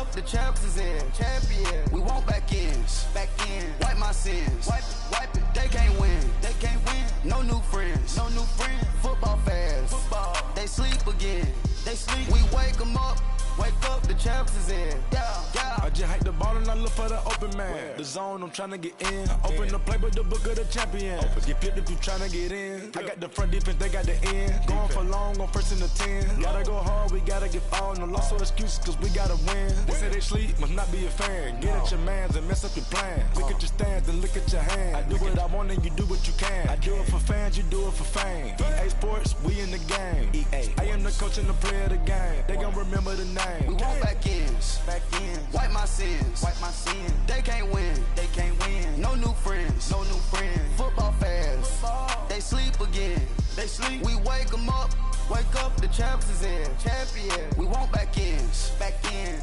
up, the champs is in. Champion. We want back ends. Back in. Wipe my sins. Wipe it. They can't win. They can't win. No new friends. No new friends. Football fans. Football. They sleep again. They sleep. We wake them up. Wake up, the champs is in. Yeah. I just hike the ball and I look for the open man. The zone, I'm tryna get in. Open the playbook, the book of the champion. Get flipped if you tryna get in. I got the front defense, they got the end. Going for long, on first and the 10. Gotta go hard, we gotta get all. No loss or excuses, cause we gotta win. They say they sleep, must not be a fan. Get at your mans and mess up your plans. Look at your stands and look at your hands. I do what I want and you do what you can. I do it for fans, you do it for fame. EA Sports, we in the game. I am the coach and the player of the game. They gon' remember the name. We want back ends. Wipe my sins. They can't win. No new friends. Football fans. They sleep again. We wake them up. Wake up, the champs is in. Champion. We want back ends.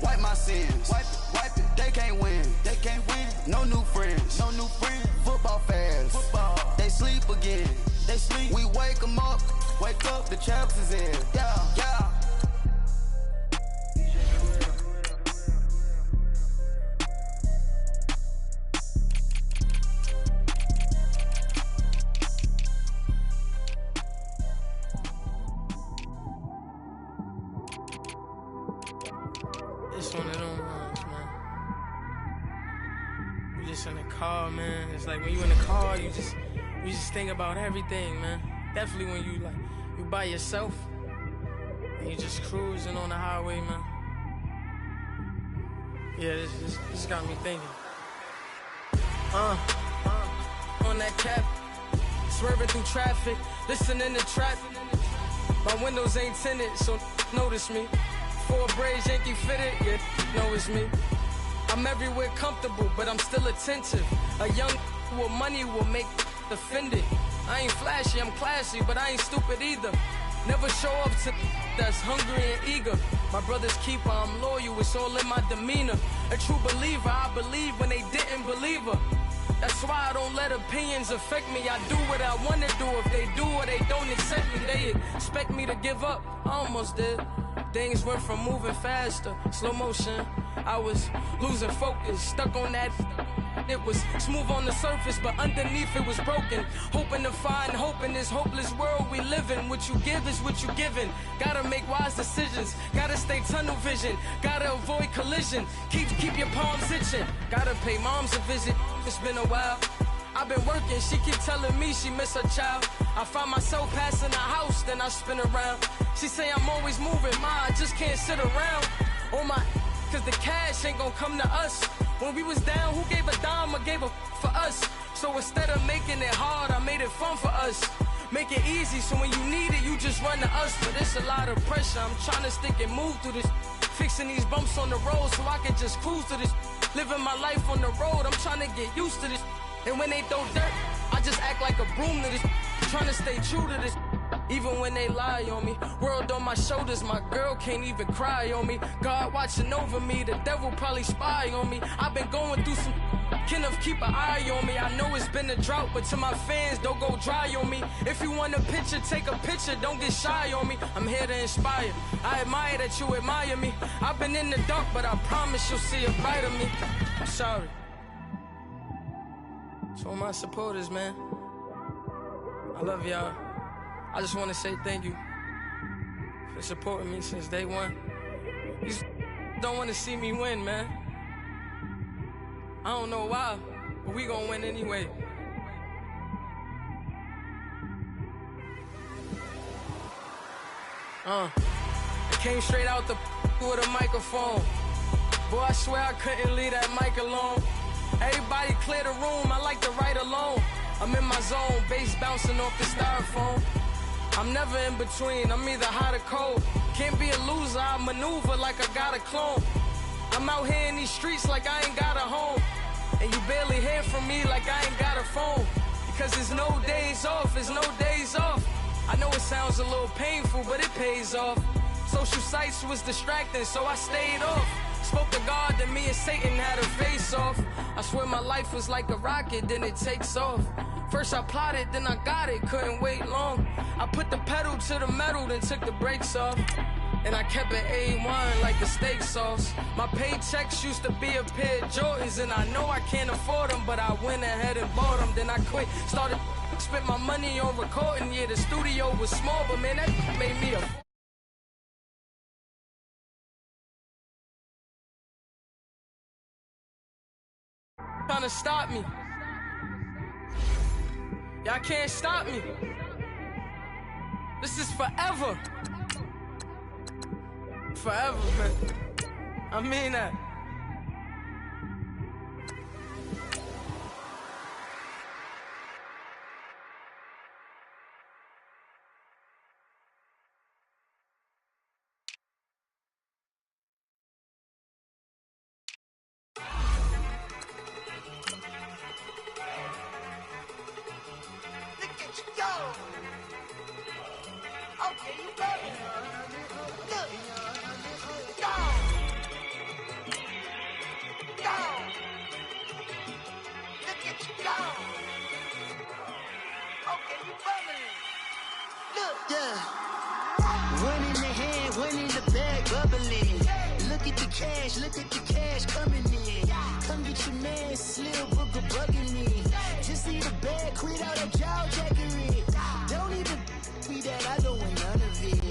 Wipe my sins. Wipe it. They can't win. No new friends. Football fans. They sleep again. We wake them up. Wake up, the champs is in. Yeah. It's one of them ones, man. You just in the car, man. It's like when you in the car, you just think about everything, man. Definitely when you by yourself and you just cruising on the highway, man. Yeah, this got me thinking. On that cap, swerving through traffic, listening to trap. My windows ain't tinted, so notice me. 4 braids, Yankee fitted, yeah, know it's me. I'm everywhere comfortable, but I'm still attentive. A young with money will make offended. I ain't flashy, I'm classy, but I ain't stupid either. Never show up to that's hungry and eager. My brother's keeper, I'm loyal, it's all in my demeanor. A true believer, I believe when they didn't believe her. That's why I don't let opinions affect me. I do what I wanna do. If they do or they don't accept me, they expect me to give up. I almost did. Things went from moving faster, slow motion. I was losing focus, stuck on that. It was smooth on the surface, but underneath it was broken. Hoping to find hope in this hopeless world we live in. What you give is what you given. Gotta make wise decisions. Gotta stay tunnel vision. Gotta avoid collision. Keep your palms itching. Gotta pay moms a visit. It's been a while. I've been working, she keep telling me she miss her child. I find myself passing the house, then I spin around. She say I'm always moving, I just can't sit around. Oh my, cause the cash ain't gon' come to us. When we was down, who gave a dime or gave a for us? So instead of making it hard, I made it fun for us. Make it easy, so when you need it, you just run to us. But it's a lot of pressure, I'm trying to stick and move through this. Fixing these bumps on the road so I can just cruise to this. Living my life on the road, I'm trying to get used to this. And when they throw dirt, I just act like a broom to this. Trying to stay true to this. Even when they lie on me. World on my shoulders, my girl can't even cry on me. God watching over me, the devil probably spy on me. I've been going through some Kenneth, keep an eye on me. I know it's been a drought, but to my fans, don't go dry on me. If you want a picture, take a picture, don't get shy on me. I'm here to inspire. I admire that you admire me. I've been in the dark, but I promise you'll see a bright of me. I'm sorry. So my supporters, man, I love y'all. I just want to say thank you for supporting me since day one. You don't want to see me win, man. I don't know why, but we gonna win anyway. I came straight out the with a microphone. Boy, I swear I couldn't leave that mic alone. Everybody clear the room, I like to write alone. I'm in my zone, bass bouncing off the styrofoam. I'm never in between, I'm either hot or cold. Can't be a loser, I maneuver like I got a clone. I'm out here in these streets like I ain't got a home. And you barely hear from me like I ain't got a phone. Because there's no days off, there's no days off. I know it sounds a little painful, but it pays off. Social sites was distracting, so I stayed off. Spoke to God, then me and Satan had a face off. I swear my life was like a rocket, then it takes off. First I plotted, then I got it, couldn't wait long. I put the pedal to the metal, then took the brakes off. And I kept it A1 like the steak sauce. My paychecks used to be a pair of Jordans, and I know I can't afford them, but I went ahead and bought them. Then I quit, spent my money on recording. Yeah, the studio was small, but man, that made me a... trying to stop me. Y'all can't stop me. This is forever. Forever, man. I mean that. Look at the cash coming in. Come get your man, Slim Booker bugging me. Just see the bag, quit out of jaw jackery. Don't even be that, I don't want none of it.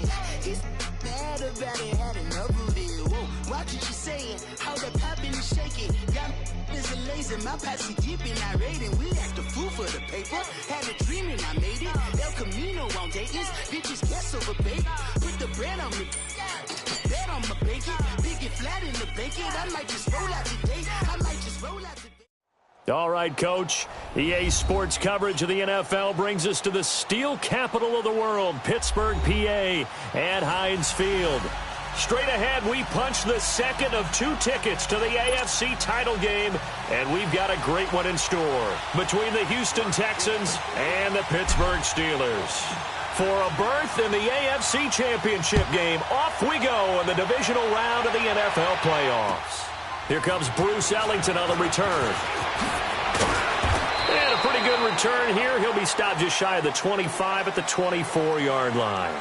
It's bad about it, had enough of it. Whoa, watch what you saying, how that poppin' and shaking. Got is a laser, my posse deep and I raiding. We act a fool for the paper, had a dream and I made it. El Camino on Dayton's, bitches guess over bait. Put the bread on me. Bet on my bacon, big it flat in the bacon. I might just roll out today. All right, Coach. EA Sports coverage of the NFL brings us to the steel capital of the world, Pittsburgh, PA, at Heinz Field. Straight ahead, we punch the second of 2 tickets to the AFC title game, and we've got a great one in store between the Houston Texans and the Pittsburgh Steelers. For a berth in the AFC Championship game, off we go in the divisional round of the NFL playoffs. Here comes Bruce Ellington on the return. And a pretty good return here. He'll be stopped just shy of the 25 at the 24-yard line.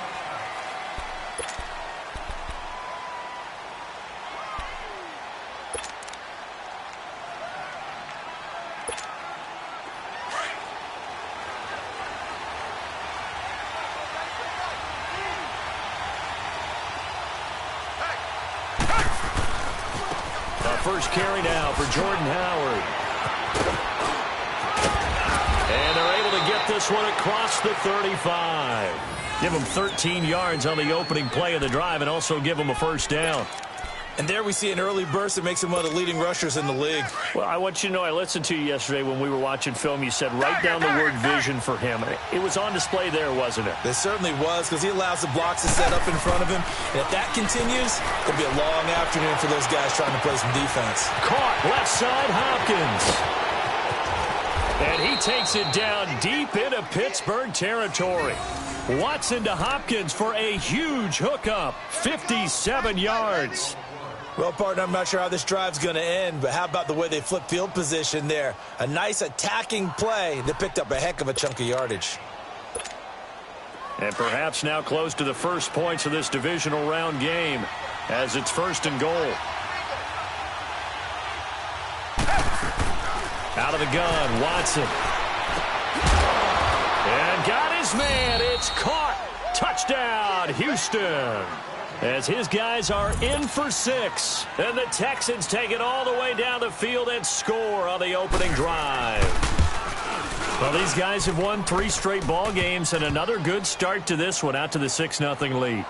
First carry now for Jordan Howard. And they're able to get this one across the 35. Give them 13 yards on the opening play of the drive and also give them a first down. And there we see an early burst that makes him one of the leading rushers in the league. Well, I want you to know, I listened to you yesterday when we were watching film. You said write down the word vision for him. It was on display there, wasn't it? It certainly was, because he allows the blocks to set up in front of him. And if that continues, it'll be a long afternoon for those guys trying to play some defense. Caught left side, Hopkins. And he takes it down deep into Pittsburgh territory. Watson to Hopkins for a huge hookup, 57 yards. Well, partner, I'm not sure how this drive's going to end, but how about the way they flip field position there? A nice attacking play that picked up a heck of a chunk of yardage. And perhaps now close to the first points of this divisional round game as it's 1st and goal. Out of the gun, Watson. And got his man. It's caught. Touchdown, Houston. As his guys are in for 6. And the Texans take it all the way down the field and score on the opening drive. Well, these guys have won 3 straight ball games and another good start to this one out to the 6-0 lead.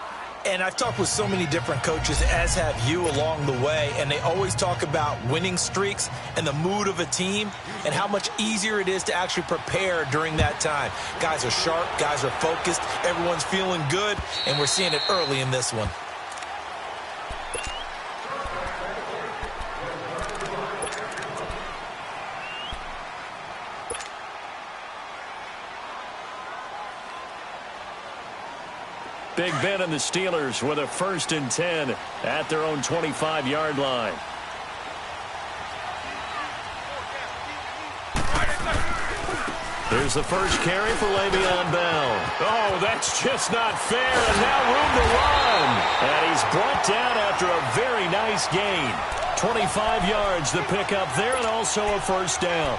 And I've talked with so many different coaches, as have you, along the way, and they always talk about winning streaks and the mood of a team and how much easier it is to actually prepare during that time. Guys are sharp, guys are focused, everyone's feeling good, and we're seeing it early in this one. Big Ben and the Steelers with a 1st and 10 at their own 25-yard line. Here's the first carry for Le'Veon Bell. Oh, that's just not fair, and now room to run. And he's brought down after a very nice gain. 25 yards the pickup there, and also a first down.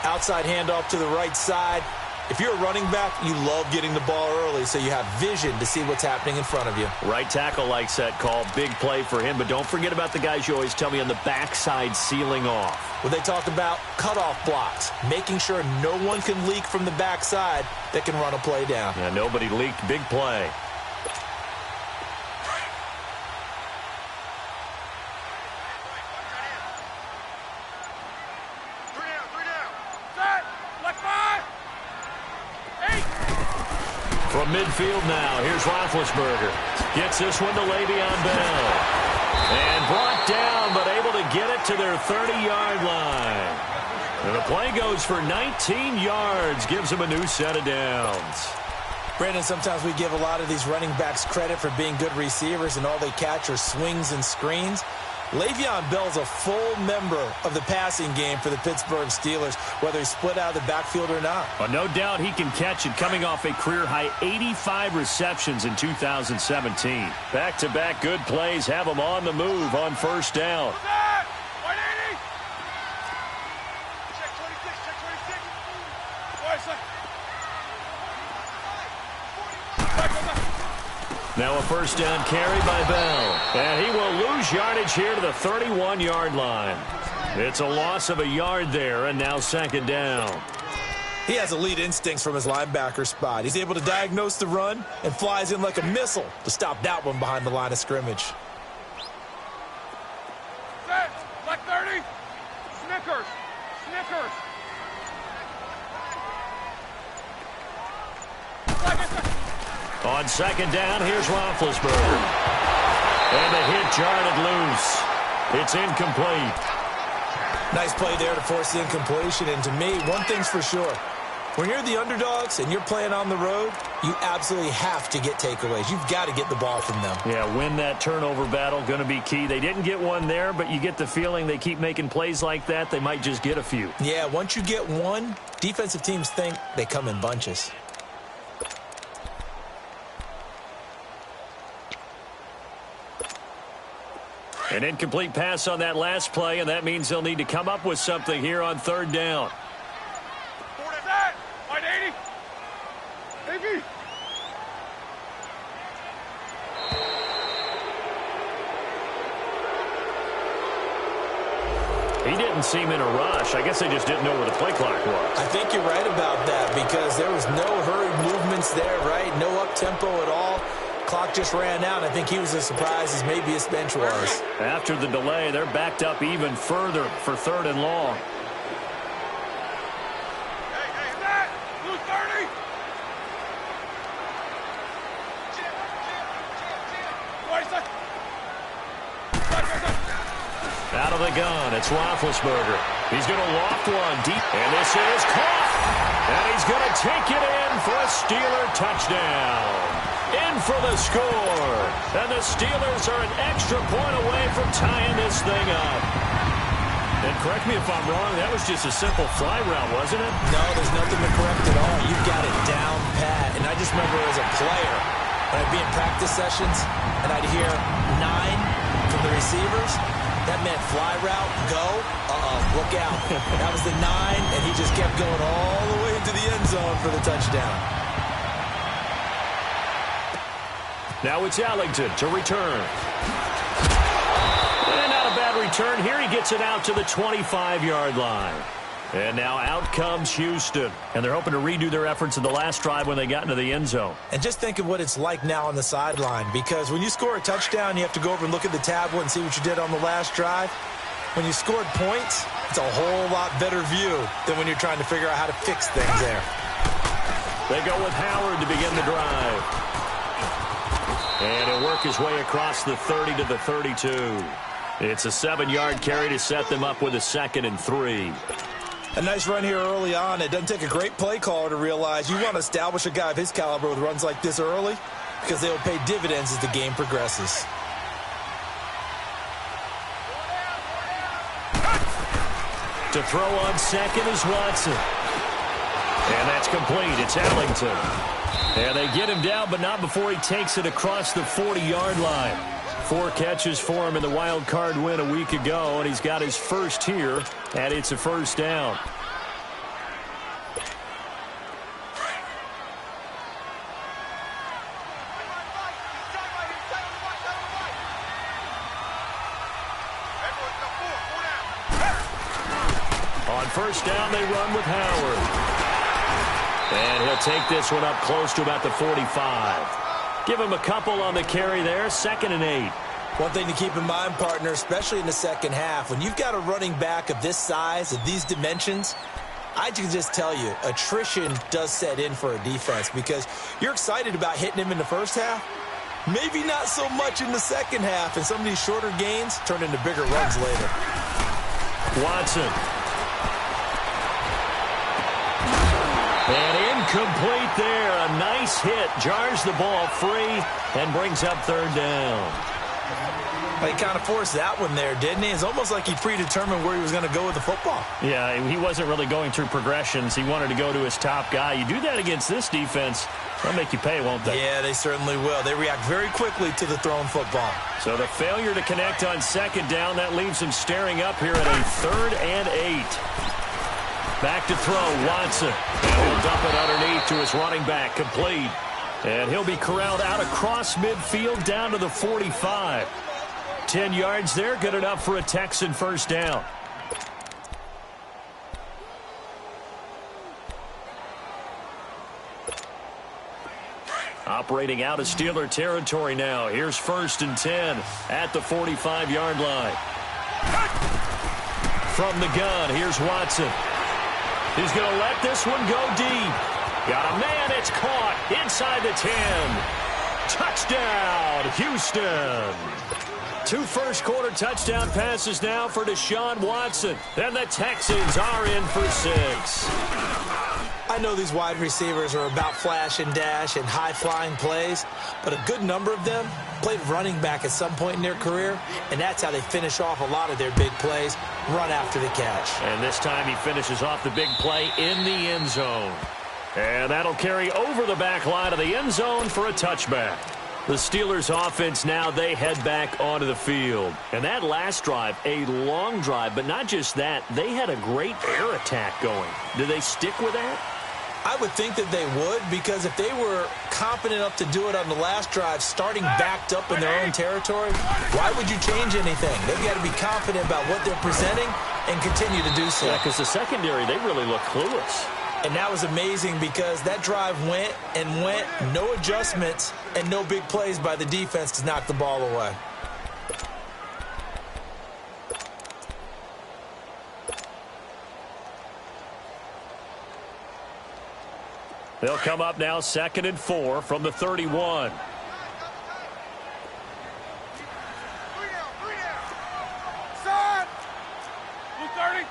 Outside handoff to the right side. If you're a running back, you love getting the ball early so you have vision to see what's happening in front of you. Right tackle likes that call. Big play for him, but don't forget about the guys you always tell me on the backside sealing off. Well, they talk about cutoff blocks, making sure no one can leak from the backside that can run a play down. Yeah, nobody leaked. Big play. From midfield now, here's Roethlisberger. Gets this one to Le'Veon Bell. And brought down, but able to get it to their 30-yard line. And the play goes for 19 yards, gives them a new set of downs. Brandon, sometimes we give a lot of these running backs credit for being good receivers, and all they catch are swings and screens. Le'Veon Bell's a full member of the passing game for the Pittsburgh Steelers, whether he's split out of the backfield or not. Well, no doubt he can catch it, coming off a career-high 85 receptions in 2017. Back-to-back good plays have him on the move on first down. Now a first down carry by Bell. And he will lose yardage here to the 31-yard line. It's a loss of a yard there, and now second down. He has elite instincts from his linebacker spot. He's able to diagnose the run and flies in like a missile to stop that one behind the line of scrimmage. Set, like 30. Snickers. Snickers. On second down, here's Roethlisberger. And the hit jarred loose. It's incomplete. Nice play there to force the incompletion. And to me, one thing's for sure. When you're the underdogs and you're playing on the road, you absolutely have to get takeaways. You've got to get the ball from them. Yeah, win that turnover battle, going to be key. They didn't get one there, but you get the feeling they keep making plays like that, they might just get a few. Yeah, once you get one, defensive teams think they come in bunches. An incomplete pass on that last play, and that means they'll need to come up with something here on third down. White 80. AB. He didn't seem in a rush. I guess they just didn't know where the play clock was. I think you're right about that because there was no hurried movements there, right? No up-tempo at all. Clock just ran out. I think he was as surprised as maybe his bench was. After the delay, they're backed up even further for third and long. Hey, that! Blue 30! Out of the gun, it's Roethlisberger. He's going to loft one deep, and this is caught. And he's going to take it in for a Steeler touchdown. In for the score. And the Steelers are an extra point away from tying this thing up. And correct me if I'm wrong, that was just a simple fly route, wasn't it? No, there's nothing to correct at all. You've got it down pat. And I just remember as a player, when I'd be in practice sessions, and I'd hear 9 from the receivers, that meant fly route, go, look out. That was the 9, and he just kept going all the way into the end zone for the touchdown. Now it's Ellington to return. And not a bad return here. He gets it out to the 25-yard line. And now out comes Houston. And they're hoping to redo their efforts in the last drive when they got into the end zone. And just think of what it's like now on the sideline. Because when you score a touchdown, you have to go over and look at the tablet and see what you did on the last drive. When you scored points, it's a whole lot better view than when you're trying to figure out how to fix things there. They go with Howard to begin the drive. And he'll work his way across the 30 to the 32. It's a 7-yard carry to set them up with a 2nd and 3. A nice run here early on. It doesn't take a great play caller to realize you want to establish a guy of his caliber with runs like this early because they will pay dividends as the game progresses. To throw on second is Watson. And that's complete. It's Ellington. And they get him down, but not before he takes it across the 40-yard line. 4 catches for him in the wild card win a week ago, and he's got his first here, and it's a first down. On first down, they run with Howard. And he'll take this one up close to about the 45. Give him a couple on the carry there, 2nd and 8. One thing to keep in mind, partner, especially in the second half, when you've got a running back of this size, of these dimensions, I can just tell you, attrition does set in for a defense because you're excited about hitting him in the first half. Maybe not so much in the second half, and some of these shorter gains turn into bigger runs later. Watson. And incomplete there. A nice hit. Jars the ball free and brings up 3rd down. He kind of forced that one there, didn't he? It's almost like he predetermined where he was going to go with the football. Yeah, he wasn't really going through progressions. He wanted to go to his top guy. You do that against this defense, they'll make you pay, won't they? Yeah, they certainly will. They react very quickly to the thrown football. So the failure to connect on 2nd down, that leaves him staring up here at a 3rd and 8. Back to throw, Watson. And he'll dump it underneath to his running back, complete. And he'll be corralled out across midfield down to the 45. 10 yards there, good enough for a Texan first down. Operating out of Steeler territory now. Here's 1st and 10 at the 45-yard line. From the gun, here's Watson. He's going to let this one go deep. Got a man, it's caught inside the 10. Touchdown, Houston. 2 first-quarter touchdown passes now for Deshaun Watson. And the Texans are in for 6. I know these wide receivers are about flash and dash and high-flying plays, but a good number of them played running back at some point in their career, and that's how they finish off a lot of their big plays, run after the catch. And this time he finishes off the big play in the end zone. And that'll carry over the back line of the end zone for a touchback. The Steelers offense now, they head back onto the field. And that last drive, a long drive, but not just that, they had a great air attack going. Do they stick with that? I would think that they would, because if they were confident enough to do it on the last drive, starting backed up in their own territory, why would you change anything? They've got to be confident about what they're presenting and continue to do so. Yeah, because the secondary, they really look clueless. And that was amazing because that drive went and went, no adjustments and no big plays by the defense to knock the ball away. They'll come up now 2nd and 4 from the 31. Side. Blue 30.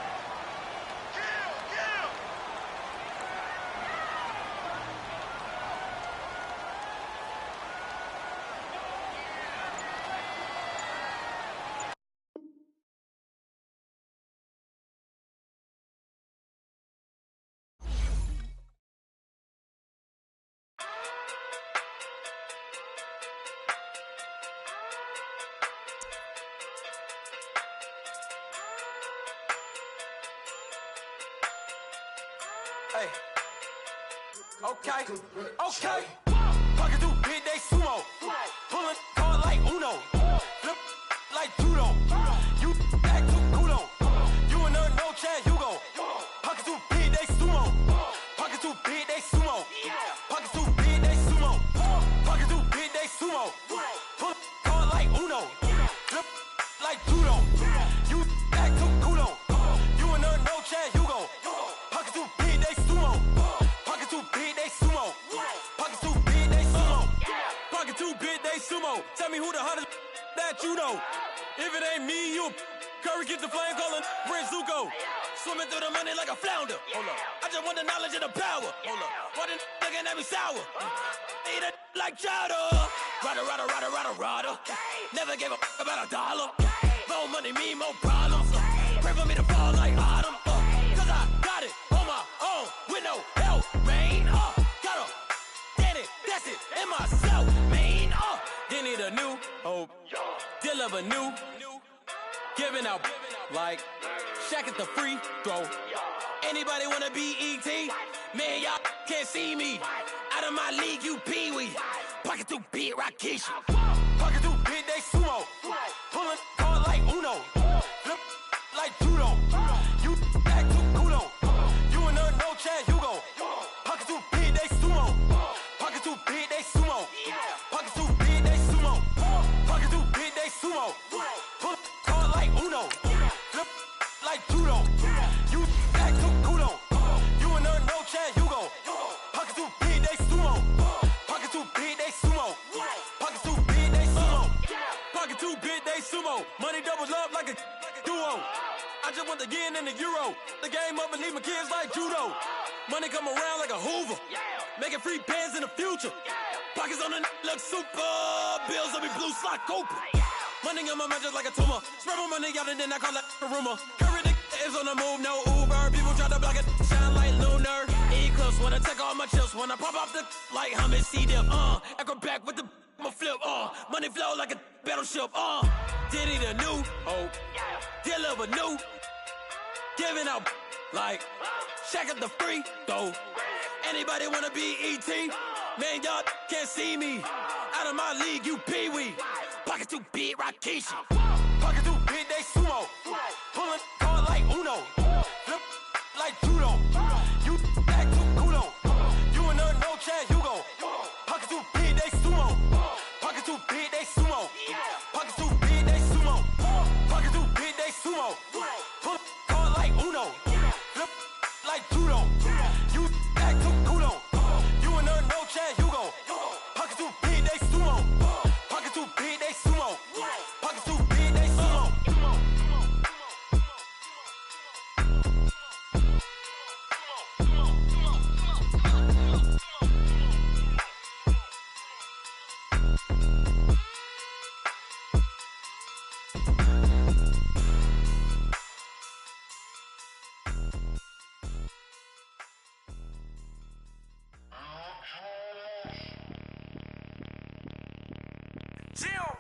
Hey. Okay. Pocket through big day sumo. Pulling card like Uno. Flip like judo. You act too kudo. You and her no chance, you go. Pocket through big day sumo. Pocket through big day sumo. Pocket through big day sumo. Pocket through big day sumo. Pull card like Uno. Flip like judo. You act too kudo. You and her no chance, you go. Pocket through big day sumo. Pocket too big, they sumo. Pocket too big, they sumo. Pocket too big, they sumo. Tell me who the hottest that you know. If it ain't me, you. Curry get the flame calling Prince Zuko. Swimming through the money like a flounder. Hold up. I just want the knowledge and the power. Hold up. Why the looking at me sour? Eat it like chowder. Rada. Never gave a about $1. More money, me, more problems. Pray for me to fall like autumn. Cause I got it on my own with no help. deal of a new, giving out like Shaq at the free throw. Anybody wanna be ET? Man, y'all can't see me. Out of my league, you pee-wee. Pocket too big, Rakishi. Pocket too big, they sumo. Pulling card like Uno. Flip like judo. You act too kudo. You and her, no Chad Hugo. Pocket too big, they sumo. Pocket too big, they sumo. Pocket too big, they sumo. Pocket too big, they sumo. Pull card like Uno. Flip like judo. You act too kudo. You and her, no Chad Hugo. Pocket too big, they sumo. Pocket too big, they sumo. Pocket too big, they sumo. Pocket too big, they sumo. Money doubles up like a duo. I just want the yen and the euro. The game up and leave my kids like judo. Money come around like a Hoover. Making free bands in the future. Pockets on the look super. Bills on me blue slot Cooper. Money on my mind just like a tumor. Spread my money out and then I call it a rumor. Curry the is on the move, no Uber. People try to block it, shine like lunar. Eclipse when I take all my chips. When I pop off the like Hummus C-dip. Echo back with the I'ma flip. Money flow like a battleship. Diddy the new hope. Deliver new. Giving out like Shaq at the free throw. Anybody wanna be ET? Man, y'all can't see me. Out of my league, you pee-wee. Pocket too big, Rakishi. Pocket too big, they sumo. Pulling card like Uno. Flip like judo. You act too kudo. You and her, no Chad Hugo. Pocket too big, they sumo. Pocket too big, they sumo. Pocket too big, they sumo. Pocket too big, they sumo. Pull card like Uno. Flip like judo. You act too kudo. You and her, no Chad Hugo. Pocket too big, they sumo. Pocket too big, they sumo. Pocket too big, they sumo.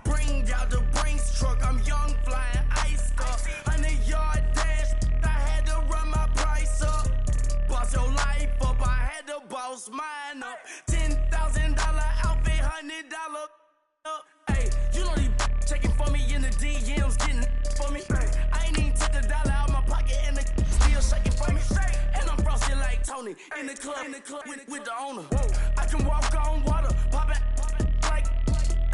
Bring out the Brinks truck, I'm young, flying ice up. 100-yard dash, I had to run my price up. Boss your life up, I had to boss mine up. $10,000 outfit, $100 up. Hey, you know these checking for me in the DMs, getting for me. I ain't even took a dollar out my pocket and the still shaking for me. And I'm frosted like Tony in the club with the owner. I can walk on water, pop it like,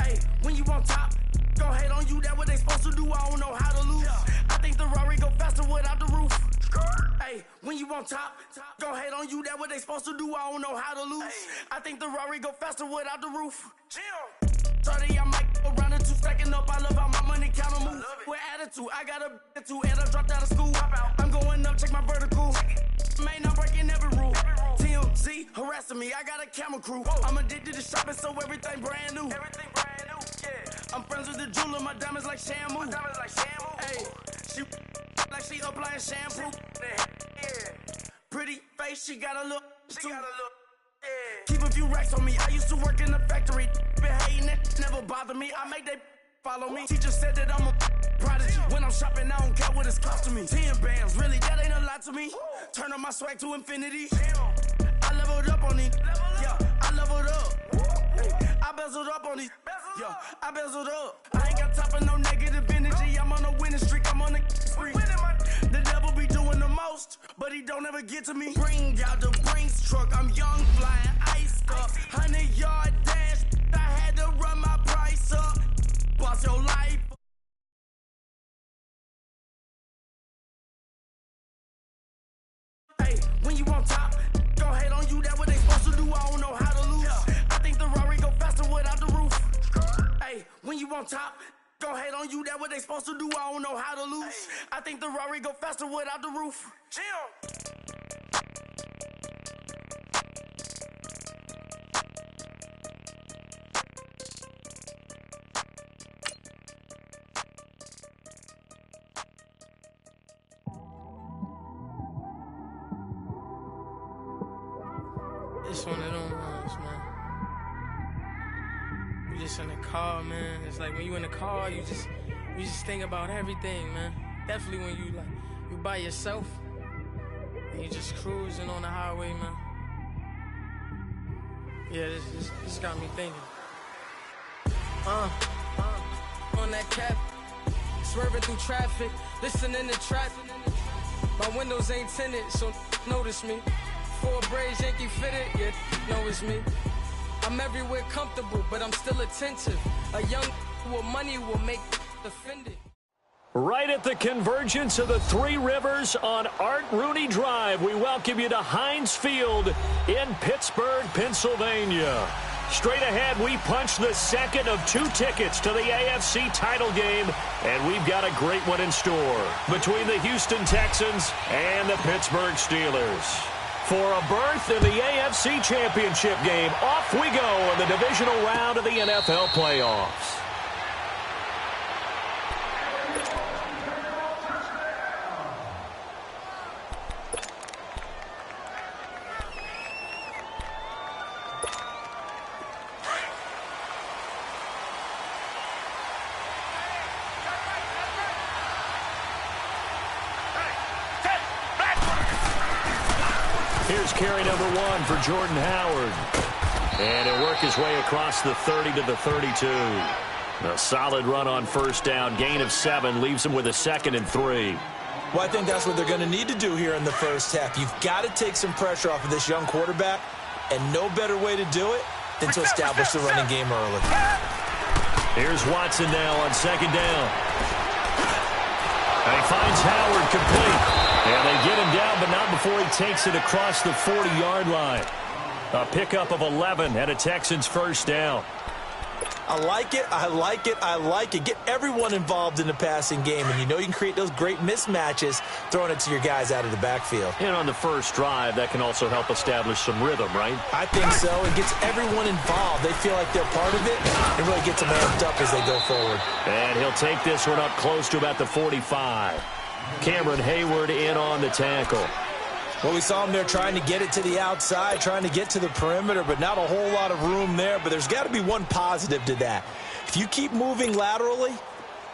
hey, when you on top. Gon' hate on you, that what they supposed to do, I don't know how to lose. I think the Rari go faster without the roof. Hey, when you on top, gon' hate on you, that what they supposed to do, I don't know how to lose. I think the Rari go faster without the roof. 30, I might go round and two, stacking up, I love how my money counter move. With attitude, I got a attitude, and I dropped out of school. I'm going up, check my vertical. Man, I'm breaking every rule. TMZ harassing me, I got a camera crew. I'm addicted to shopping, so everything brand new. I'm friends with the jeweler, my diamonds like Shamu. Hey, she like she applying shampoo. Pretty face, she got a look. Keep a few racks on me. I used to work in the factory. Been hating it, never bother me. I make they follow me. Teacher said that I'm a prodigy. When I'm shopping, I don't care what it's costing me. 10 bands, really, that ain't a lot to me. Turn on my swag to infinity. I leveled up on these. Yeah, I leveled up. I bezeled up on these. Yeah, I bezeled up. I ain't got time for no negative energy. I'm on a winning streak. I'm on a spree. The devil be doing the most, but he don't ever get to me. Bring out the Brinks truck. I'm young, flying ice up. 100-yard dash. I had to run my price up. Boss your life. Hey, when you on top, gon' hate on you. That what they supposed to do. I don't know how to lose. I think the Rari go faster without the roof. Hey, when you on top, gon' hate on you. That what they supposed to do. I don't know how to lose. I think the Rari go faster without the roof. It's one of them ones, man. You just in the car, man. It's like when you in the car, you just you just think about everything, man. Definitely when you by yourself and you just cruising on the highway, man. Yeah, this got me thinking. On that cap, swerving through traffic, listening to trap. My windows ain't tinted, so notice me. 4 braids, Yankee fitted, yeah, know it's me. I'm everywhere comfortable, but I'm still attentive. A young with money will make offended. Right at the convergence of the Three Rivers on Art Rooney Drive, we welcome you to Heinz Field in Pittsburgh, Pennsylvania. Straight ahead, we punch the second of 2 tickets to the AFC title game, and we've got a great one in store between the Houston Texans and the Pittsburgh Steelers. For a berth in the AFC Championship game, off we go in the divisional round of the NFL playoffs. Here's carry number 1 for Jordan Howard. And he'll work his way across the 30 to the 32. A solid run on first down. Gain of 7 leaves him with a 2nd and 3. Well, I think that's what they're going to need to do here in the first half. You've got to take some pressure off of this young quarterback, and no better way to do it than to establish the running game early. Here's Watson now on 2nd down. And he finds Howard complete. And they get him down, but not before he takes it across the 40-yard line. A pickup of 11 and a Texans first down. I like it, I like it, I like it. Get everyone involved in the passing game, and you know you can create those great mismatches throwing it to your guys out of the backfield. And on the first drive, that can also help establish some rhythm, right? I think so. It gets everyone involved. They feel like they're part of it. It really gets them amped up as they go forward. And he'll take this one up close to about the 45. Cameron Hayward in on the tackle. Well, we saw him there trying to get it to the outside, trying to get to the perimeter, but not a whole lot of room there. But there's got to be one positive to that. If you keep moving laterally,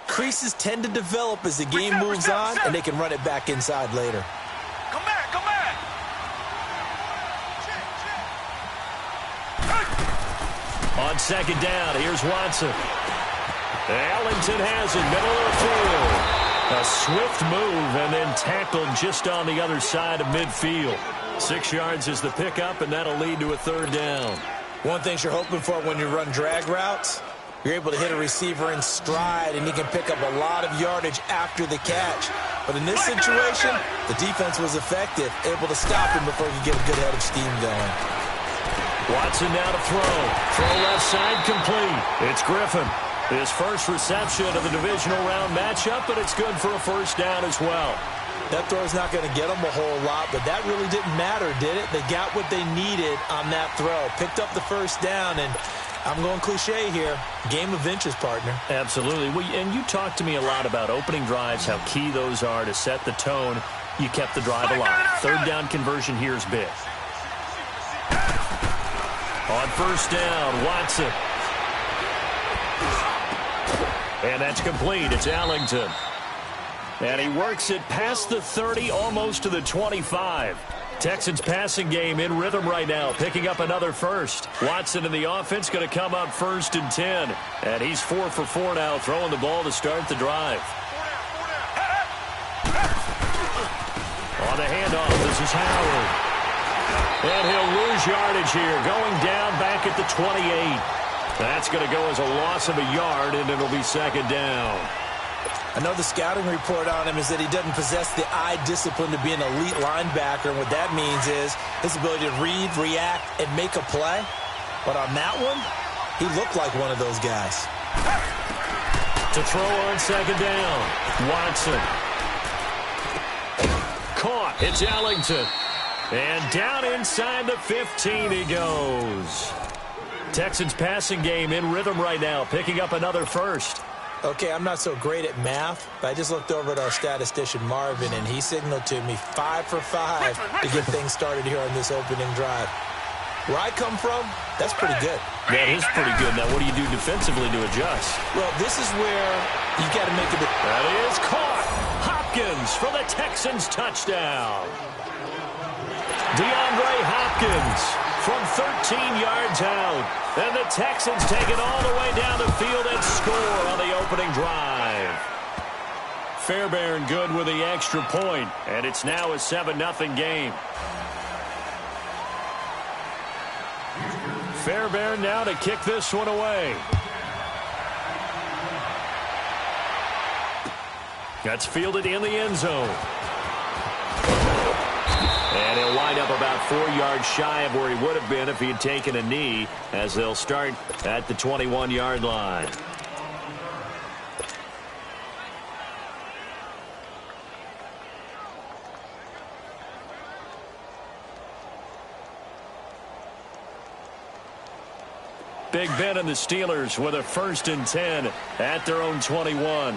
creases tend to develop as the game moves on, and they can run it back inside later. Come back, come back. On 2nd down, here's Watson. Ellington has it, middle of the field. A swift move and then tackled just on the other side of midfield. 6 yards is the pickup, and that'll lead to a 3rd down. One thing you're hoping for when you run drag routes, you're able to hit a receiver in stride, and he can pick up a lot of yardage after the catch. But in this situation, the defense was effective, able to stop him before he could get a good head of steam going. Watson now to throw. Throw left side complete. It's Griffin. His first reception of the divisional round matchup, but it's good for a first down as well. That throw's not going to get them a whole lot, but that really didn't matter, did it? They got what they needed on that throw. Picked up the first down, and I'm going cliche here. Game of inches, partner. Absolutely. And you talked to me a lot about opening drives, how key those are to set the tone. You kept the drive alive. 3rd down conversion here is big. On first down, Watson. And that's complete. It's Ellington. And he works it past the 30, almost to the 25. Texans passing game in rhythm right now, picking up another first. Watson in the offense going to come up 1st and 10. And he's 4 for 4 now, throwing the ball to start the drive. On the handoff, this is Howard. And he'll lose yardage here, going down back at the 28. That's going to go as a loss of a yard, and it'll be 2nd down. I know the scouting report on him is that he doesn't possess the eye discipline to be an elite linebacker, and what that means is his ability to read, react, and make a play. But on that one, he looked like one of those guys. To throw on 2nd down, Watson. Caught. It's Ellington. And down inside the 15 he goes. Texans passing game in rhythm right now, picking up another first. Okay, I'm not so great at math, but I just looked over at our statistician, Marvin, and he signaled to me 5 for 5 to get things started here on this opening drive. Where I come from, that's pretty good. That is pretty good. Now, what do you do defensively to adjust? Well, this is where you got to make a bit. That is caught. Hopkins for the Texans touchdown. DeAndre Hopkins from 13 yards out. And the Texans take it all the way down the field and score on the opening drive. Fairbairn good with the extra point, and it's now a 7-0 game. Fairbairn now to kick this one away. That's fielded in the end zone. And he'll wind up about 4 yards shy of where he would have been if he had taken a knee, as they'll start at the 21-yard line. Big Ben and the Steelers with a 1st and 10 at their own 21.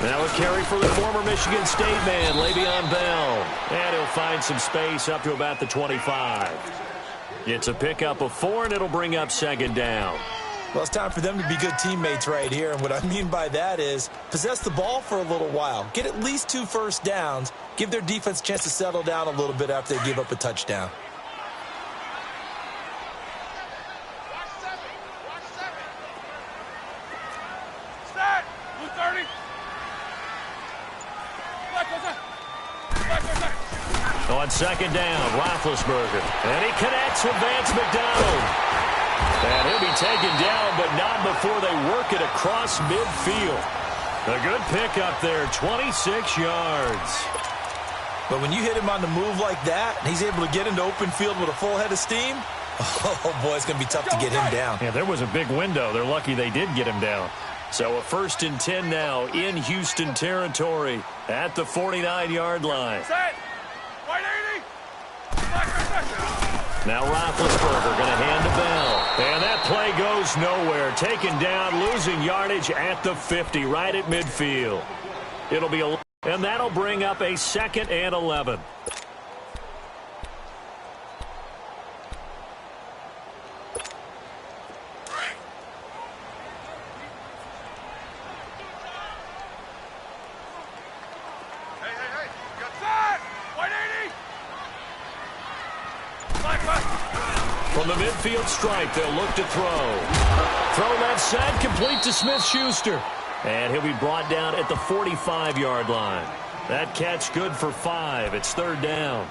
Now a carry for the former Michigan State man, Le'Veon Bell. And he'll find some space up to about the 25. It's a pickup of 4, and it'll bring up 2nd down. Well, it's time for them to be good teammates right here. And what I mean by that is possess the ball for a little while. Get at least 2 first downs. Give their defense a chance to settle down a little bit after they give up a touchdown. On 2nd down, Roethlisberger. And he connects with Vance McDonald. And he'll be taken down, but not before they work it across midfield. A good pickup there, 26 yards. But when you hit him on the move like that, and he's able to get into open field with a full head of steam, oh, boy, it's going to be tough to get him down. Yeah, there was a big window. They're lucky they did get him down. So a 1st and 10 now in Houston territory at the 49-yard line. Set. White 80. Now Roethlisberger going to hand to Bell. And that play goes nowhere. Taken down, losing yardage at the 50, right at midfield. It'll be and that'll bring up a 2nd and 11. From the midfield stripe, they'll look to throw. Throw left side, complete to Smith-Schuster. And he'll be brought down at the 45-yard line. That catch good for 5. It's 3rd down.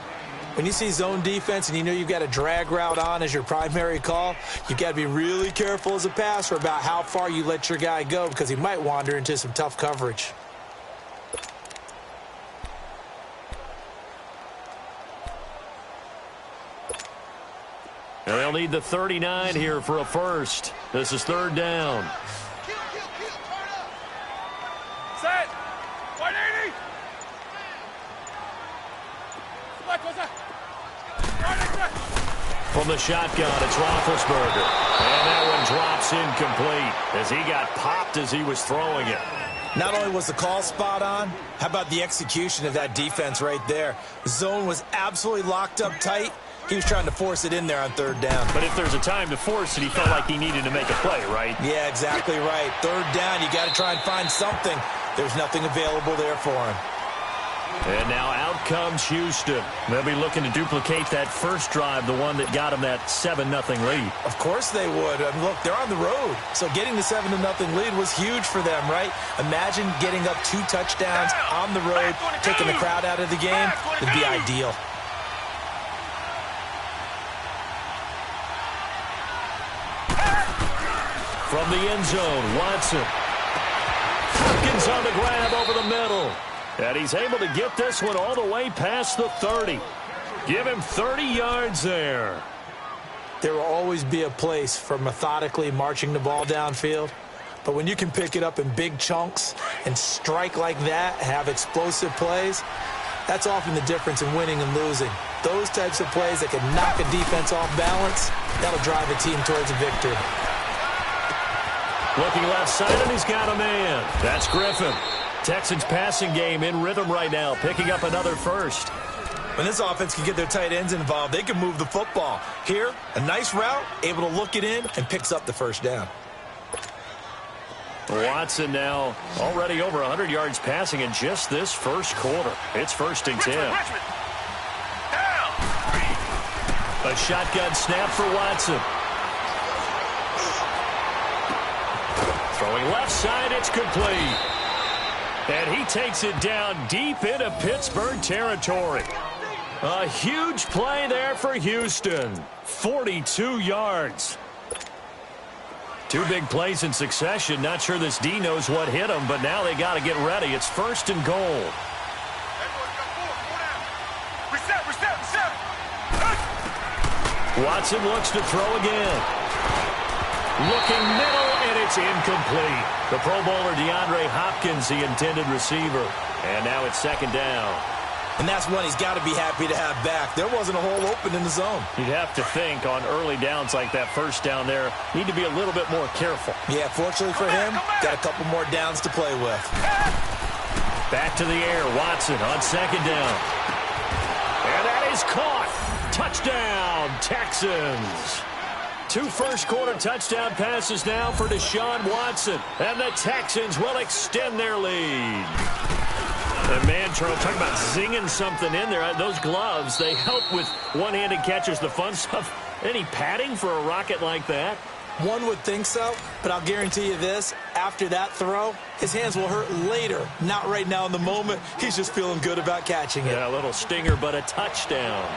When you see zone defense and you know you've got a drag route on as your primary call, you've got to be really careful as a passer about how far you let your guy go because he might wander into some tough coverage. And they'll need the 39 here for a first. This is 3rd down. Set. White 80. From the shotgun, it's Roethlisberger. And that one drops incomplete as he got popped as he was throwing it. Not only was the call spot on, how about the execution of that defense right there? The zone was absolutely locked up tight. He was trying to force it in there on 3rd down. But if there's a time to force it, he felt like he needed to make a play, right? Yeah, exactly right. 3rd down, you got to try and find something. There's nothing available there for him. And now out comes Houston. They'll be looking to duplicate that first drive, the one that got them that 7-0 lead. Of course they would. I mean, look, they're on the road. So getting the 7-0 lead was huge for them, right? Imagine getting up 2 touchdowns on the road, taking the crowd out of the game. Would be ideal. From the end zone, Watson. Hopkins on the grab over the middle. And he's able to get this one all the way past the 30. Give him 30 yards there. There will always be a place for methodically marching the ball downfield. But when you can pick it up in big chunks and strike like that, have explosive plays, that's often the difference in winning and losing. Those types of plays that can knock a defense off balance, that'll drive a team towards a victory. Looking left side, and he's got a man. That's Griffin. Texans passing game in rhythm right now, picking up another first. When this offense can get their tight ends involved, they can move the football. Here, a nice route, able to look it in, and picks up the first down. Watson now already over 100 yards passing in just this first quarter. It's 1st and 10. A shotgun snap for Watson. Throwing left side, it's complete. And he takes it down deep into Pittsburgh territory. A huge play there for Houston. 42 yards. 2 big plays in succession. Not sure this D knows what hit him, but now they got to get ready. It's 1st and goal. Watson looks to throw again. Looking middle, and it's incomplete. The Pro Bowler DeAndre Hopkins, the intended receiver. And now it's 2nd down. And that's one he's got to be happy to have back. There wasn't a hole open in the zone. You'd have to think on early downs like that first down there, need to be a little bit more careful. Yeah, fortunately for him, got a couple more downs to play with. Back to the air, Watson on 2nd down. And that is caught. Touchdown, Texans. 2 first-quarter touchdown passes now for Deshaun Watson. And the Texans will extend their lead. And man, Charles, talking about zinging something in there. Those gloves, they help with one-handed catches, the fun stuff. Any padding for a rocket like that? One would think so, but I'll guarantee you this. After that throw, his hands will hurt later. Not right now in the moment. He's just feeling good about catching it. Yeah, a little stinger, but a touchdown.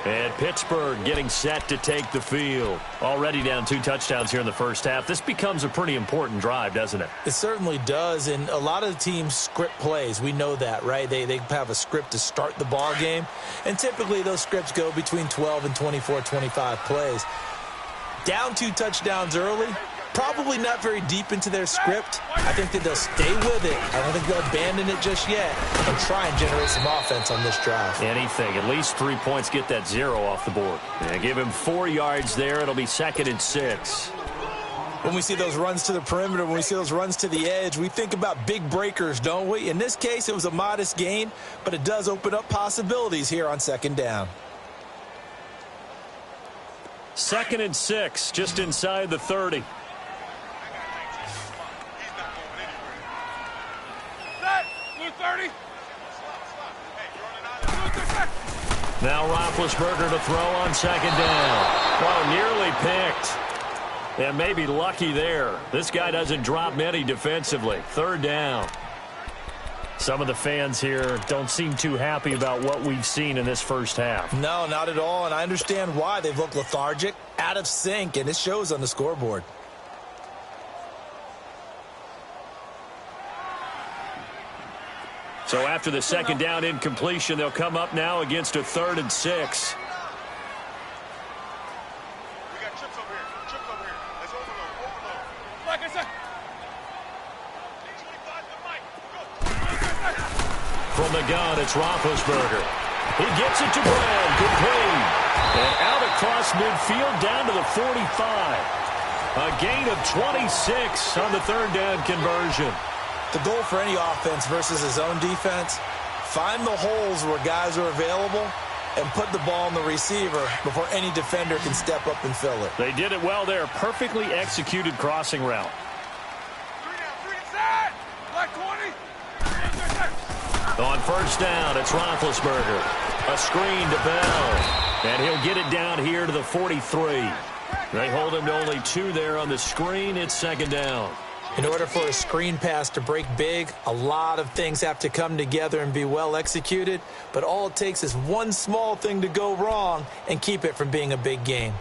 And Pittsburgh getting set to take the field. Already down 2 touchdowns here in the first half. This becomes a pretty important drive, doesn't it? It certainly does, and a lot of the teams script plays. We know that, right? They have a script to start the ball game, and typically those scripts go between 12 and 24, 25 plays. Down 2 touchdowns early, probably not very deep into their script. I think that they'll stay with it. I don't think they'll abandon it just yet and try and generate some offense on this drive. Anything. At least 3 points, get that 0 off the board. And give him 4 yards there. It'll be 2nd and 6. When we see those runs to the perimeter, when we see those runs to the edge, we think about big breakers, don't we? In this case, it was a modest gain, but it does open up possibilities here on 2nd down. 2nd and 6, just inside the 30. Now Roethlisberger to throw on 2nd down. Oh, nearly picked. And maybe lucky there. This guy doesn't drop many defensively. 3rd down. Some of the fans here don't seem too happy about what we've seen in this first half. No, not at all, and I understand why. They've looked lethargic, out of sync, and it shows on the scoreboard. So after the 2nd down incompletion, they'll come up now against a 3rd and 6. We got chips over here. Chips over here. Let's overload. Like I said. From the gun, it's Roethlisberger. He gets it to Brown. Complete. And out across midfield down to the 45. A gain of 26 on the 3rd down conversion. The goal for any offense versus his own defense, find the holes where guys are available and put the ball on the receiver before any defender can step up and fill it. They did it well there. Perfectly executed crossing route. 3 down, Black 20. On 1st down, it's Roethlisberger. A screen to Bell. And he'll get it down here to the 43. They hold him to only 2 there on the screen. It's 2nd down. In order for a screen pass to break big, a lot of things have to come together and be well executed, but all it takes is one small thing to go wrong and keep it from being a big game.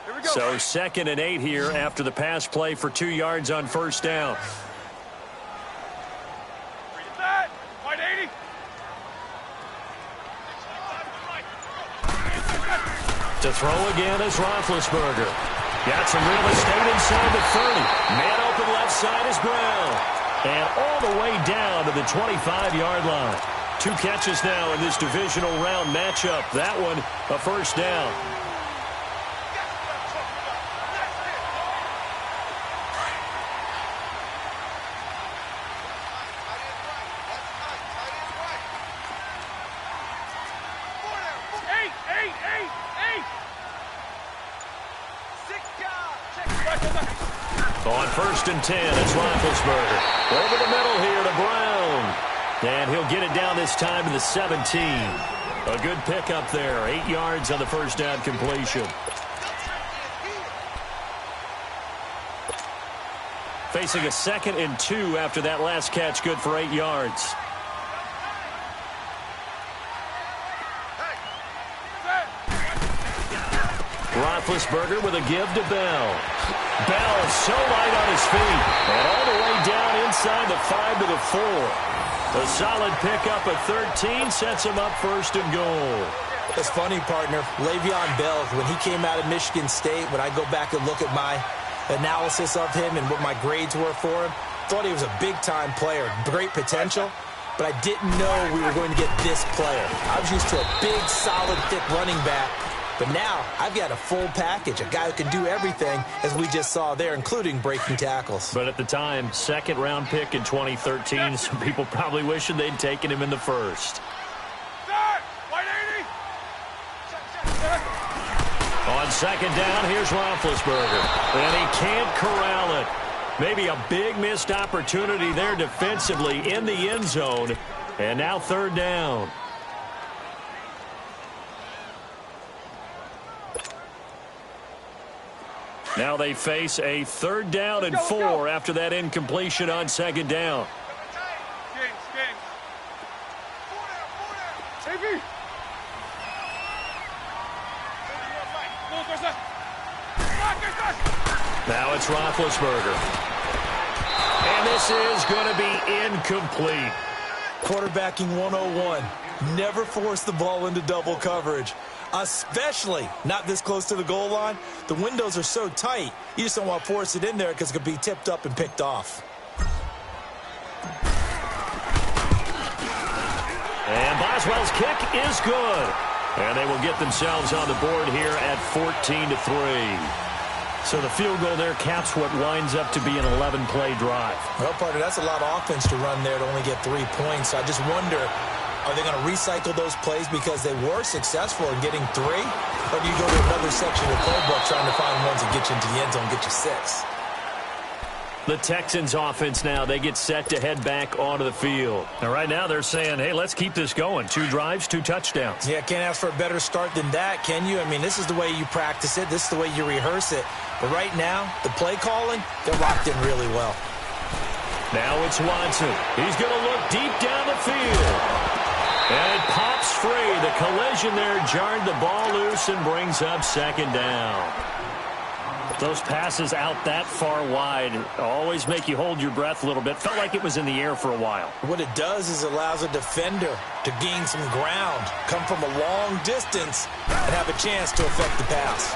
Here we go. So 2nd and 8 here after the pass play for 2 yards on 1st down. White 80. To throw again is Roethlisberger. Got some real estate inside the 30. Man open left side is Brown. And all the way down to the 25-yard line. 2 catches now in this divisional round matchup. That one, a 1st down. first and 10. It's Roethlisberger. Over the middle here to Brown. And he'll get it down this time to the 17. A good pickup there. 8 yards on the first down completion. Facing a 2nd and 2 after that last catch. Good for 8 yards. Roethlisberger with a give to Bell. Bell so light on his feet. And all the way down inside the 5 to the 4. A solid pickup of 13 sets him up first and goal. It's funny, partner. Le'Veon Bell, when he came out of Michigan State, when I go back and look at my analysis of him and what my grades were for him, thought he was a big-time player, great potential, but I didn't know we were going to get this player. I was used to a big, solid, thick running back, but now I've got a full package, a guy who can do everything, as we just saw there, including breaking tackles. But at the time, 2nd-round pick in 2013, some people probably wishing they'd taken him in the first. On 2nd down, here's Roethlisberger. And he can't corral it. Maybe a big missed opportunity there defensively in the end zone. And now 3rd down. Now they face a 3rd down and 4 after that incompletion on 2nd down. Now it's Roethlisberger. And this is going to be incomplete. Quarterbacking 101. Never force the ball into double coverage, especially not this close to the goal line. The windows are so tight, you just don't want to force it in there because it could be tipped up and picked off. And Boswell's kick is good. And they will get themselves on the board here at 14-3. So the field goal there caps what winds up to be an 11-play drive. Well, partner, that's a lot of offense to run there to only get 3 points. So I just wonder, are they going to recycle those plays because they were successful in getting 3? Or do you go to another section of the playbook trying to find ones that get you into the end zone and get you 6? The Texans offense now, they get set to head back onto the field. And right now they're saying, hey, let's keep this going. 2 drives, 2 touchdowns. Yeah, can't ask for a better start than that, can you? I mean, this is the way you practice it. This is the way you rehearse it. But right now, the play calling, they're locked in really well. Now it's Watson. He's going to look deep down the field. And it pops free. The collision there jarred the ball loose and brings up 2nd down. Those passes out that far wide always make you hold your breath a little bit. Felt like it was in the air for a while. What it does is it allows a defender to gain some ground, come from a long distance, and have a chance to affect the pass.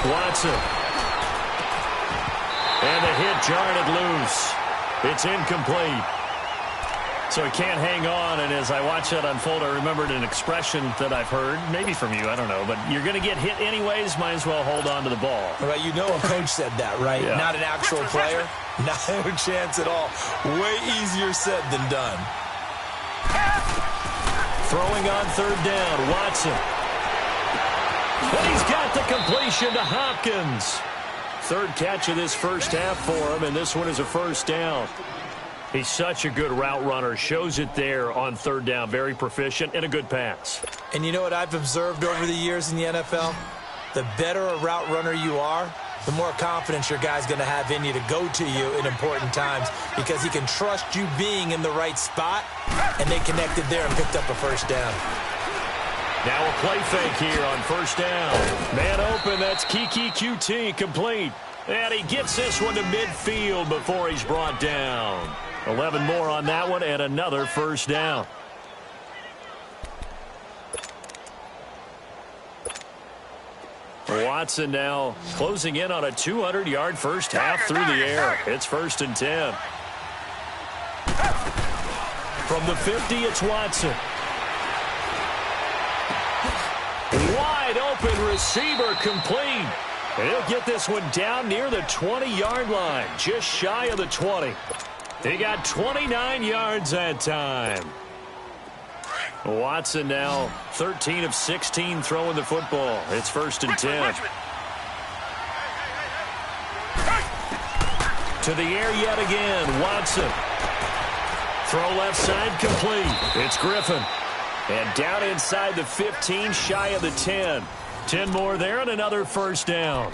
Watson. And the hit jarred it loose. It's incomplete. So he can't hang on, and as I watch that unfold, I remembered an expression that I've heard, maybe from you, I don't know, but you're going to get hit anyways, might as well hold on to the ball. Well, you know a coach said that, right? Yeah. Not an actual player. Not a chance at all. Way easier said than done. Throwing on 3rd down, Watson. And he's got the completion to Hopkins. 3rd catch of this first half for him, and this one is a 1st down. He's such a good route runner. Shows it there on 3rd down. Very proficient and a good pass. And you know what I've observed over the years in the NFL? The better a route runner you are, the more confidence your guy's going to have in you to go to you in important times because he can trust you being in the right spot, and they connected there and picked up a 1st down. Now a play fake here on 1st down. Man open, that's Kiki QT, complete. And he gets this one to midfield before he's brought down. 11 more on that one and another 1st down. Watson now closing in on a 200-yard first half through the air. It's 1st and 10. From the 50, it's Watson. Wide open receiver, complete. And he'll get this one down near the 20-yard line, just shy of the 20. He got 29 yards that time. Watson now 13 of 16 throwing the football. It's 1st and 10. To the air yet again. Watson. Throw left side complete. It's Griffin. And down inside the 15, shy of the 10. 10 more there and another first down.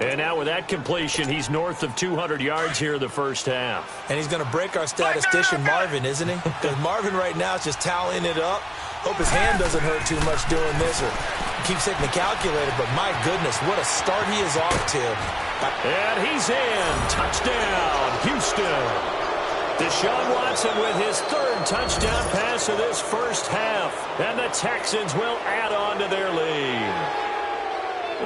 And now with that completion, he's north of 200 yards here in the first half. And he's going to break our statistician, Marvin, isn't he? Because Marvin right now is just tallying it up. Hope his hand doesn't hurt too much doing this or keeps hitting the calculator. But my goodness, what a start he is off to. And he's in. Touchdown, Houston. Deshaun Watson with his third touchdown pass of this first half. And the Texans will add on to their lead.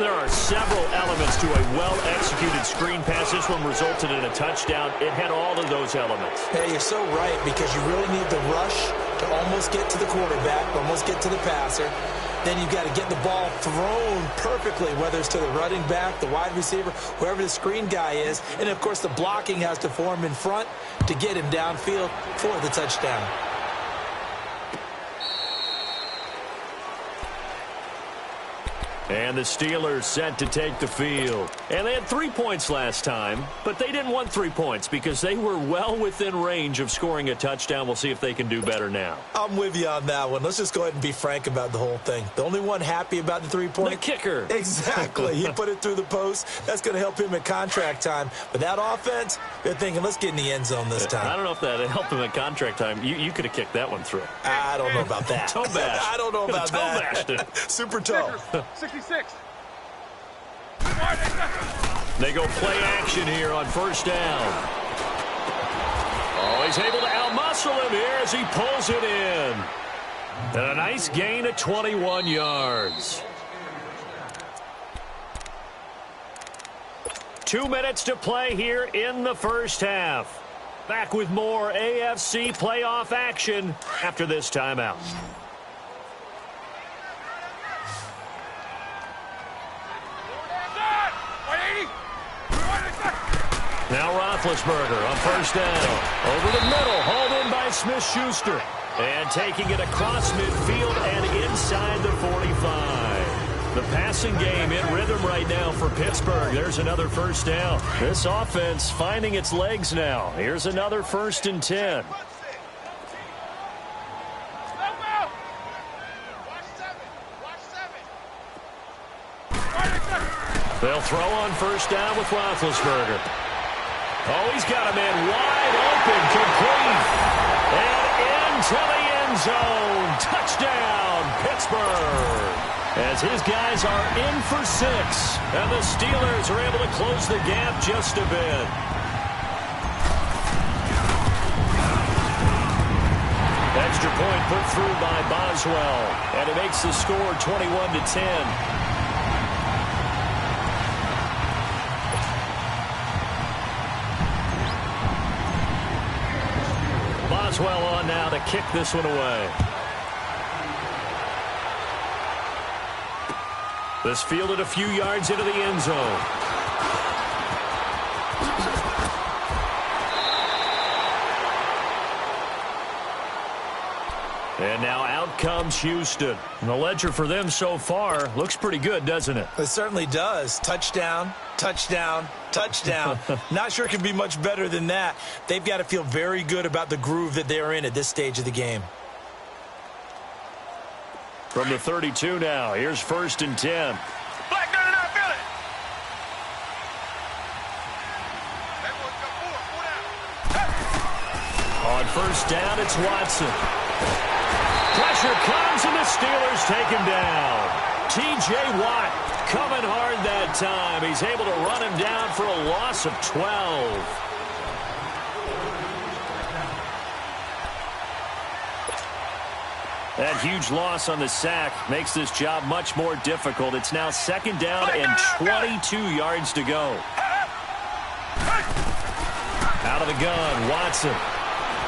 There are several elements to a well-executed screen pass. This one resulted in a touchdown. It had all of those elements. Hey, you're so right, because you really need the rush to almost get to the quarterback, almost get to the passer. Then you've got to get the ball thrown perfectly, whether it's to the running back, the wide receiver, whoever the screen guy is. And, of course, the blocking has to form in front to get him downfield for the touchdown. And the Steelers set to take the field. And they had 3 points last time, but they didn't want 3 points because they were well within range of scoring a touchdown. We'll see if they can do better now. I'm with you on that one. Let's just go ahead and be frank about the whole thing. The only one happy about the 3-point. The kicker. Exactly. He put it through the post. That's going to help him at contract time. But that offense, they're thinking, let's get in the end zone this time. I don't know if that helped him at contract time. You could have kicked that one through. I don't know about that. Toe bash. I don't know about that. Toe bashed it. Super toe. 66. They go play action here on first down. Oh, he's able to outmuscle him here as he pulls it in. And a nice gain of 21 yards. 2 minutes to play here in the first half. Back with more AFC playoff action after this timeout. Now Roethlisberger on first down. Over the middle, hauled in by Smith-Schuster. And taking it across midfield and inside the 45. The passing game in rhythm right now for Pittsburgh. There's another first down. This offense finding its legs now. Here's another 1st and 10. They'll throw on first down with Roethlisberger. Oh, he's got a man wide open, complete. And into the end zone. Touchdown, Pittsburgh. As his guys are in for 6. And the Steelers are able to close the gap just a bit. Extra point put through by Boswell. And it makes the score 21-10. Boswell on now to kick this one away. This fielded a few yards into the end zone. And now out comes Houston. And the ledger for them so far looks pretty good, doesn't it? It certainly does. Touchdown, touchdown, touchdown. Not sure it can be much better than that. They've got to feel very good about the groove that they're in at this stage of the game. From the 32 now, here's 1st and 10. Black 99, feel it. On first down, it's Watson. Pressure comes, and the Steelers take him down. T.J. Watt coming hard that time. He's able to run him down for a loss of 12. That huge loss on the sack makes this job much more difficult. It's now 2nd down and 22 yards to go. Out of the gun, Watson.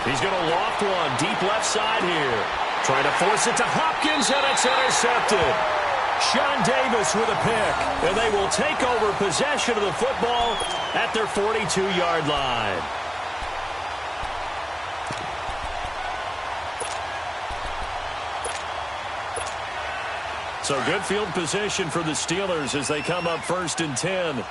He's going to loft one deep left side here. Trying to force it to Hopkins, and it's intercepted. Sean Davis with a pick, and they will take over possession of the football at their 42-yard line. So good field position for the Steelers as they come up 1st and 10.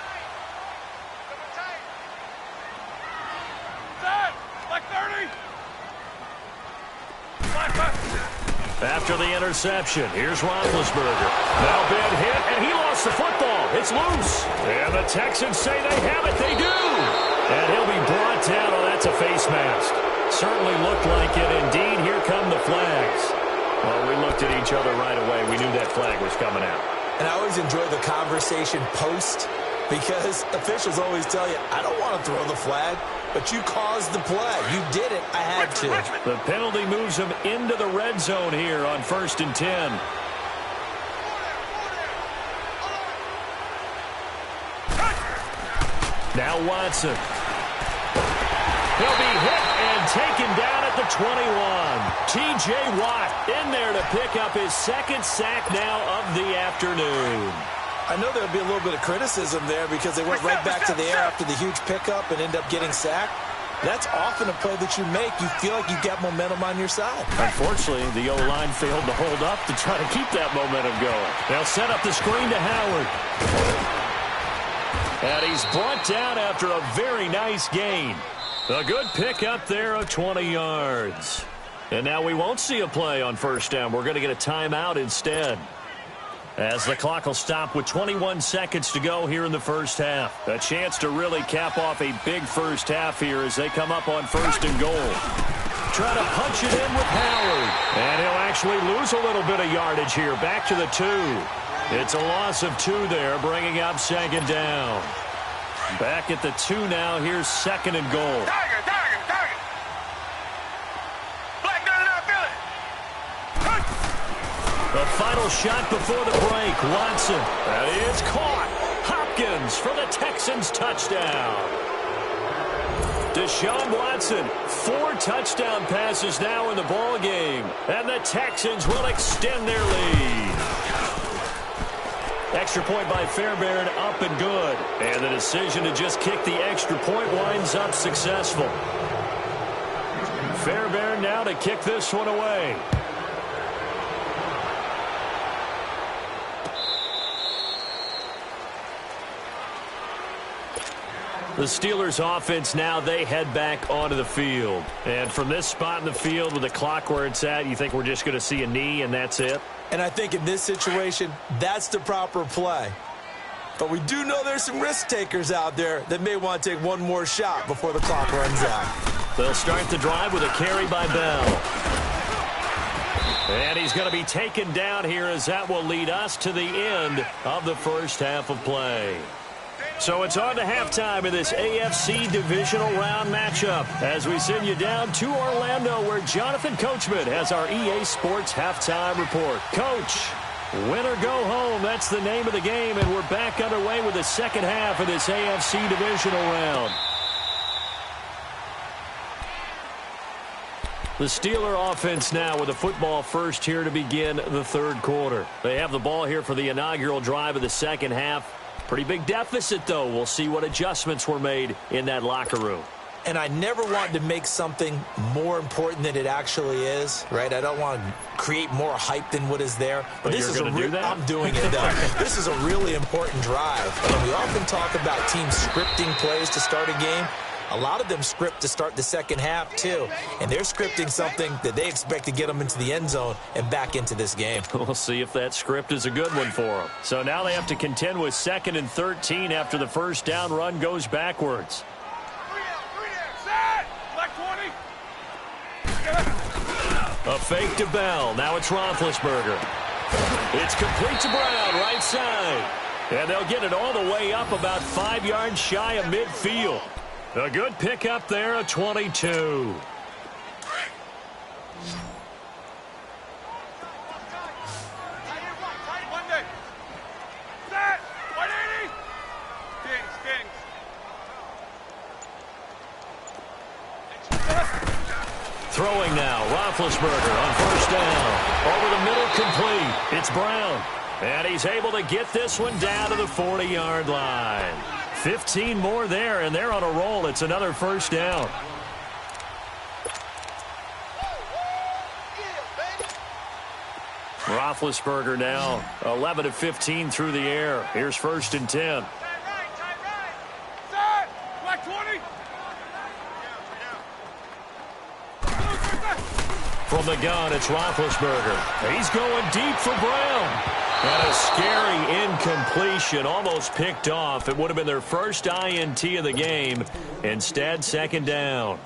after the interception. Here's Roethlisberger. Now bad hit, and he lost the football. It's loose. And the Texans say they have it. They do. And he'll be brought down. Oh, that's a face mask. Certainly looked like it. Indeed, here come the flags. Well, we looked at each other right away. We knew that flag was coming out. And I always enjoy the conversation post, because officials always tell you, I don't want to throw the flag, but you caused the play. You did it. I had to. The penalty moves him into the red zone here on 1st and 10. Now Watson. He'll be hit and taken down at the 21. T.J. Watt in there to pick up his second sack now of the afternoon. I know there'll be a little bit of criticism there because they went right back to the air after the huge pickup and end up getting sacked. That's often a play that you make. You feel like you've got momentum on your side. Unfortunately, the O-line failed to hold up to try to keep that momentum going. They'll set up the screen to Howard. And he's brought down after a very nice gain. A good pickup there of 20 yards. And now we won't see a play on 1st down. We're going to get a timeout instead, as the clock will stop with 21 seconds to go here in the 1st half. A chance to really cap off a big 1st half here as they come up on 1st and goal. Try to punch it in with Howard. And he'll actually lose a little bit of yardage here. Back to the 2. It's a loss of 2 there, bringing up 2nd down. Back at the 2 now. Here's 2nd and goal. Tiger. Black gun out, Philly. The final shot before the break. Watson. That is caught. Hopkins for the Texans touchdown. Deshaun Watson, 4 touchdown passes now in the ball game, and the Texans will extend their lead. Extra point by Fairbairn, up and good. And the decision to just kick the extra point winds up successful. Fairbairn now to kick this one away. The Steelers offense now, they head back onto the field. And from this spot in the field with the clock where it's at, you think we're just going to see a knee and that's it? And I think in this situation, that's the proper play. But we do know there's some risk takers out there that may want to take one more shot before the clock runs out. They'll start the drive with a carry by Bell. And he's going to be taken down here as that will lead us to the end of the 1st half of play. So it's on to halftime in this AFC divisional round matchup as we send you down to Orlando, where Jonathan Coachman has our EA Sports halftime report. Coach, win or go home, that's the name of the game, and we're back underway with the 2nd half of this AFC divisional round. The Steeler offense now with the football first here to begin the 3rd quarter. They have the ball here for the inaugural drive of the 2nd half. Pretty big deficit, though. We'll see what adjustments were made in that locker room. And I never want to make something more important than it actually is, right? I don't want to create more hype than what is there. But this is I'm doing it, though. This is a really important drive. And we often talk about teams scripting plays to start a game. A lot of them script to start the 2nd half, too. And they're scripting something that they expect to get them into the end zone and back into this game. We'll see if that script is a good one for them. So now they have to contend with 2nd and 13 after the 1st down run goes backwards. A fake to Bell. Now it's Roethlisberger. It's complete to Brown, right side. And they'll get it all the way up about 5 yards shy of midfield. A good pickup there, a 22. Throwing now, Roethlisberger on 1st down. Over the middle, complete. It's Brown. And he's able to get this one down to the 40-yard line. 15 more there, and they're on a roll. It's another 1st down. Roethlisberger now 11 of 15 through the air. Here's 1st and 10. For From the gun, it's Roethlisberger. He's going deep for Brown. And a scary incompletion, almost picked off. It would have been their first INT of the game. Instead, second down.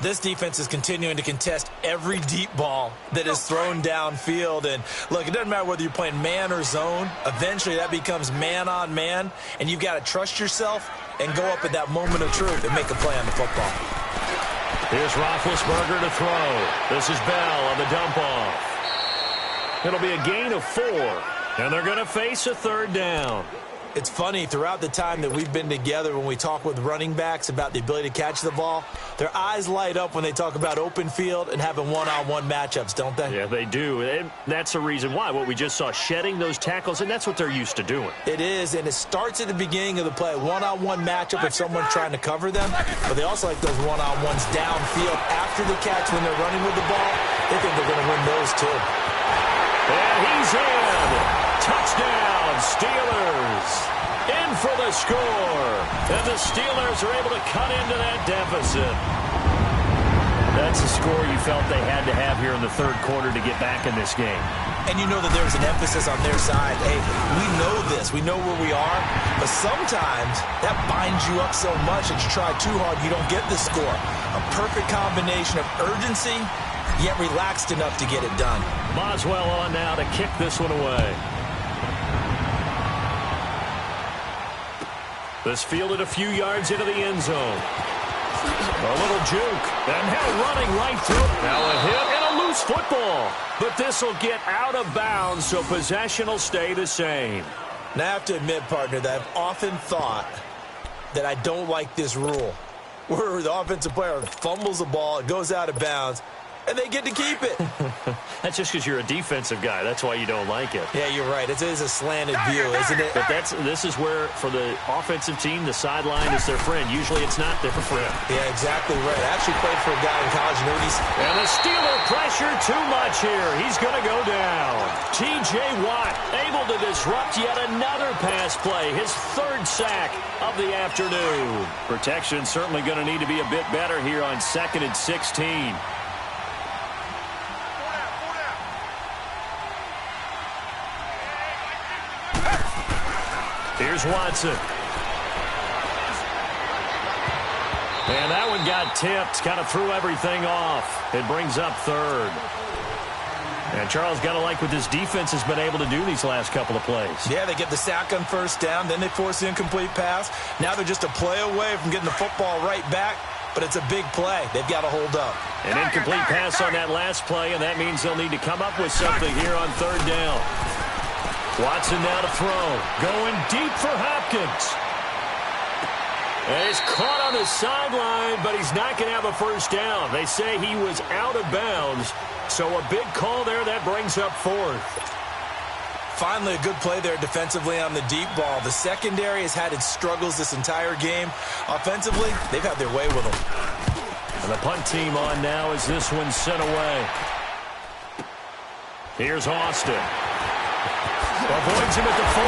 This defense is continuing to contest every deep ball that is thrown downfield. And, look, it doesn't matter whether you're playing man or zone. Eventually, that becomes man-on-man, and you've got to trust yourself and go up at that moment of truth and make a play on the football. Here's Roethlisberger to throw. This is Bell on the dump-off. It'll be a gain of 4, and they're going to face a third down. It's funny, throughout the time that we've been together, when we talk with running backs about the ability to catch the ball, their eyes light up when they talk about open field and having one-on-one matchups, don't they? Yeah, they do. And that's the reason why. What we just saw, shedding those tackles, and that's what they're used to doing. It is, and it starts at the beginning of the play. One-on-one matchup if someone's trying to cover them, but they also like those one-on-ones downfield after the catch when they're running with the ball. They think they're going to win those too. And he's in. Touchdown, Steelers. In for the score. And the Steelers are able to cut into that deficit. That's a score you felt they had to have here in the third quarter to get back in this game. And you know that there was an emphasis on their side. Hey, we know this. We know where we are. But sometimes that binds you up so much that you try too hard, you don't get the score. A perfect combination of urgency, yet relaxed enough to get it done. Boswell on now to kick this one away. This fielded a few yards into the end zone. A little juke. And now running right through it. Now a hit and a loose football. But this will get out of bounds, so possession will stay the same. Now I have to admit, partner, that I've often thought that I don't like this rule, where the offensive player fumbles the ball, it goes out of bounds, and they get to keep it. That's just because you're a defensive guy. That's why you don't like it. Yeah, you're right. It is a slanted view, isn't it? But this is where, for the offensive team, the sideline is their friend. Usually it's not their friend. Yeah, exactly right. I actually played for a guy in college. You know what and the Steeler pressure too much here. He's going to go down. T.J. Watt able to disrupt yet another pass play. His third sack of the afternoon. Protection certainly going to need to be a bit better here on 2nd and 16. Here's Watson. And that one got tipped, kind of threw everything off. It brings up third. And Charles, got to like what this defense has been able to do these last couple of plays. Yeah, they get the sack on first down, then they force the incomplete pass. Now they're just a play away from getting the football right back, but it's a big play. They've got to hold up. An incomplete pass on that last play, and that means they'll need to come up with something here on third down. Watson now to throw. Going deep for Hopkins. And he's caught on the sideline, but he's not going to have a first down. They say he was out of bounds, so a big call there. That brings up fourth. Finally, a good play there defensively on the deep ball. The secondary has had its struggles this entire game. Offensively, they've had their way with them. And the punt team on now as this one's sent away. Here's Austin. Avoids him at the 40.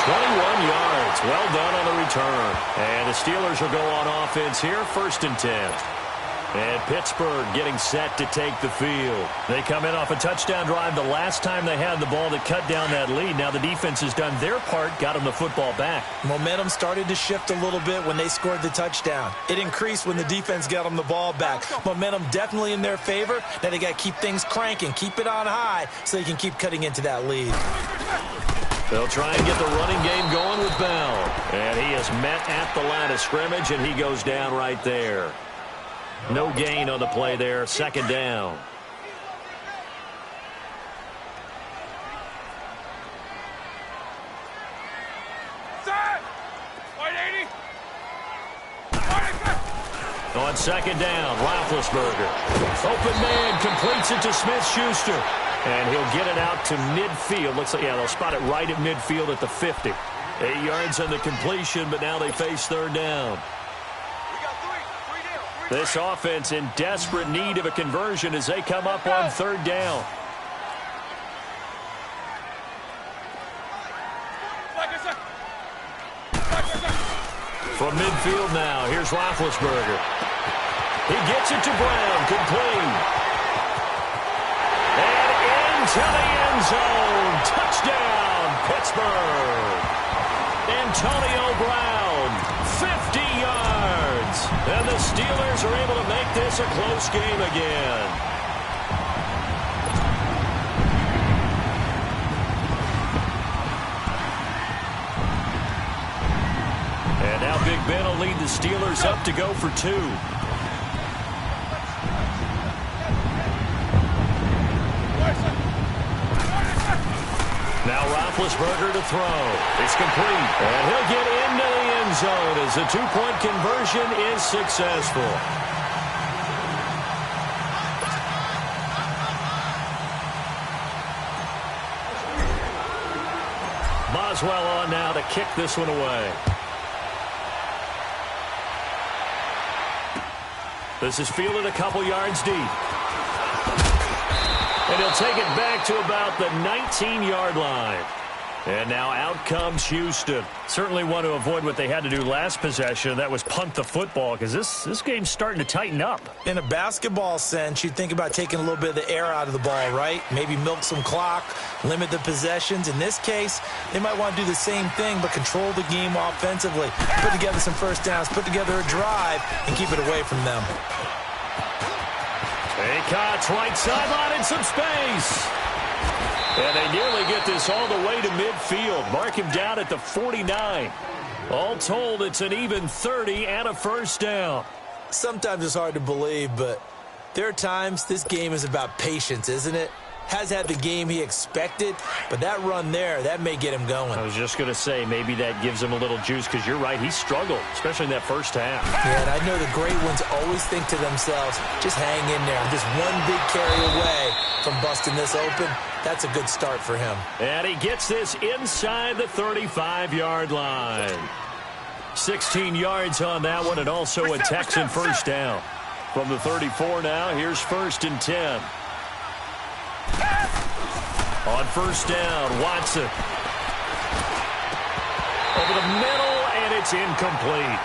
21 yards. Well done on the return. And the Steelers will go on offense here, 1st and 10. And Pittsburgh getting set to take the field. They come in off a touchdown drive the last time they had the ball to cut down that lead. Now the defense has done their part, got them the football back. Momentum started to shift a little bit when they scored the touchdown. It increased when the defense got them the ball back. Momentum definitely in their favor. Now they got to keep things cranking, keep it on high so they can keep cutting into that lead. They'll try and get the running game going with Bell. And he is met at the line of scrimmage, and he goes down right there. No gain on the play there. 2nd down. On 2nd down, Roethlisberger. Open man completes it to Smith-Schuster. And he'll get it out to midfield. Looks like, yeah, they'll spot it right at midfield at the 50. 8 yards on the completion, but now they face third down. This offense in desperate need of a conversion as they come up on third down. From midfield now, here's Roethlisberger. He gets it to Brown, complete. into the end zone. Touchdown, Pittsburgh. Antonio Brown, 50 yards. And the Steelers are able to make this a close game again. And now Big Ben will lead the Steelers up to go for 2. Now Roethlisberger to throw. It's complete. And he'll get into the end zone as the 2-point conversion is successful. Boswell on now to kick this one away. This is fielded a couple yards deep. And he'll take it back to about the 19-yard line. And now out comes Houston. Certainly want to avoid what they had to do last possession. That was punt the football, because this game's starting to tighten up. In a basketball sense, you think about taking a little bit of the air out of the ball, right? Maybe milk some clock, limit the possessions. In this case, they might want to do the same thing, but control the game offensively. Put together some first downs, put together a drive, and keep it away from them. Acott's right sideline in some space. And they nearly get this all the way to midfield. Mark him down at the 49. All told, it's an even 30 and a first down. Sometimes it's hard to believe, but there are times this game is about patience, isn't it? Has had the game he expected, but that run there, that may get him going. I was just going to say, maybe that gives him a little juice, because you're right, he struggled, especially in that first half. Yeah, and I know the great ones always think to themselves, just hang in there. I'm just one big carry away from busting this open. That's a good start for him. And he gets this inside the 35-yard line. 16 yards on that one, and also a Texan first down. From the 34 now, here's 1st and 10. On first down, Watson. Over the middle, and it's incomplete.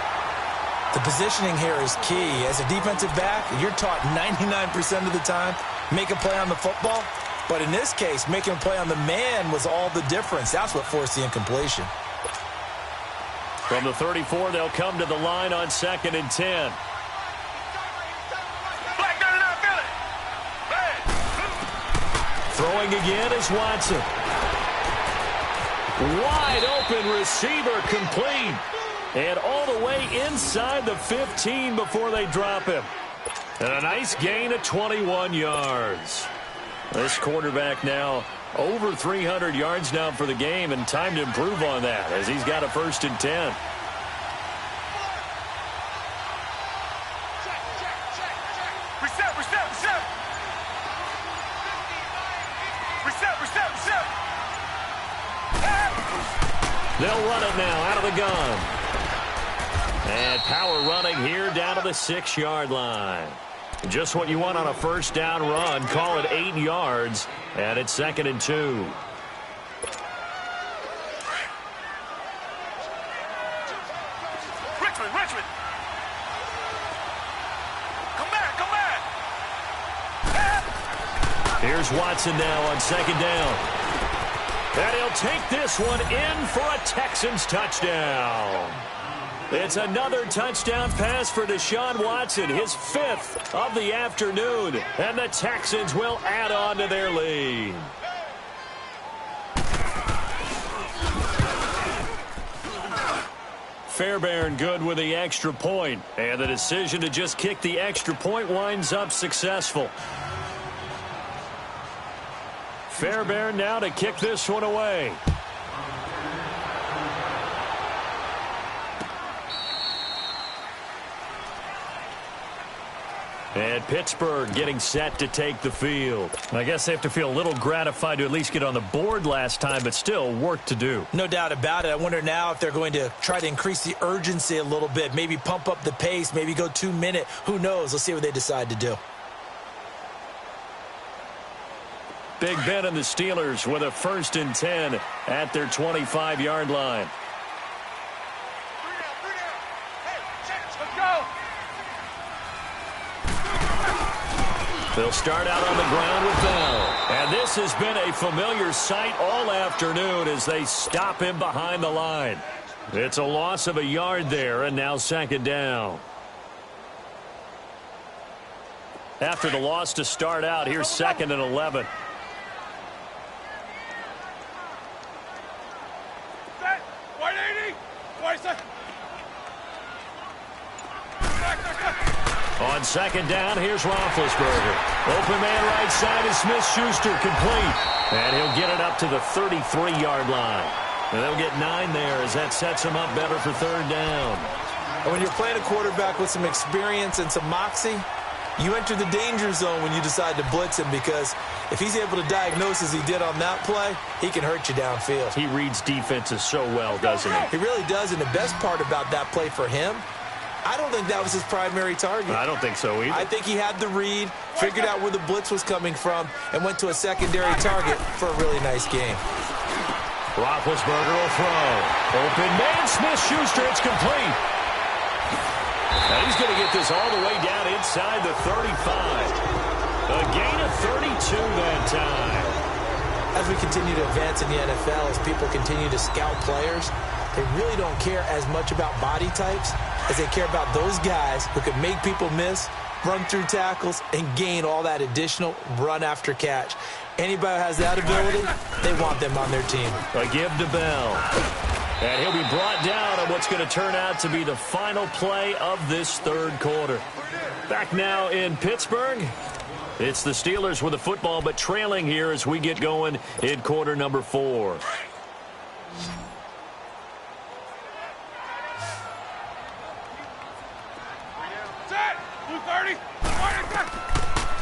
The positioning here is key. As a defensive back, you're taught 99% of the time, make a play on the football. But in this case, making a play on the man was all the difference. That's what forced the incompletion. From the 34, they'll come to the line on 2nd and 10. Throwing again is Watson. Wide open receiver complete. And all the way inside the 15 before they drop him. And a nice gain of 21 yards. This quarterback now over 300 yards now for the game, and time to improve on that as he's got a 1st and 10. They'll run it now out of the gun. And power running here down to the 6-yard line. Just what you want on a first down run. Call it 8 yards. And it's 2nd and 2. Richmond. Come back. Here's Watson now on 2nd down. And he'll take this one in for a Texans touchdown. It's another touchdown pass for Deshaun Watson, his 5th of the afternoon. And the Texans will add on to their lead. Fairbairn good with the extra point. And the decision to just kick the extra point winds up successful. Fairbairn now to kick this one away. And Pittsburgh getting set to take the field. I guess they have to feel a little gratified to at least get on the board last time, but still work to do. No doubt about it. I wonder now if they're going to try to increase the urgency a little bit, maybe pump up the pace, maybe go 2-minute. Who knows? Let's see what they decide to do. Big Ben and the Steelers with a 1st and 10 at their 25-yard line. They'll start out on the ground with Bell. And this has been a familiar sight all afternoon as they stop him behind the line. It's a loss of a yard there, and now second down. After the loss to start out, here's 2nd and 11. On second down, here's Roethlisberger. Open man right side is Smith-Schuster, complete. And he'll get it up to the 33-yard line. And they'll get 9 there as that sets him up better for third down. And when you're playing a quarterback with some experience and some moxie, you enter the danger zone when you decide to blitz him, because if he's able to diagnose as he did on that play, he can hurt you downfield. He reads defenses so well, doesn't he? He really does, and the best part about that play for him, I don't think that was his primary target. I don't think so either. I think he had the read, figured out where the blitz was coming from, and went to a secondary target for a really nice game. Roethlisberger will throw. Open man, Smith-Schuster, it's complete. Now he's going to get this all the way down inside the 35. A gain of 32 that time. As we continue to advance in the NFL, as people continue to scout players, they really don't care as much about body types as they care about those guys who can make people miss, run through tackles, and gain all that additional run after catch. Anybody who has that ability, they want them on their team. A give to Bell. And he'll be brought down on what's going to turn out to be the final play of this third quarter. Back now in Pittsburgh. It's the Steelers with the football, but trailing here as we get going in quarter number 4.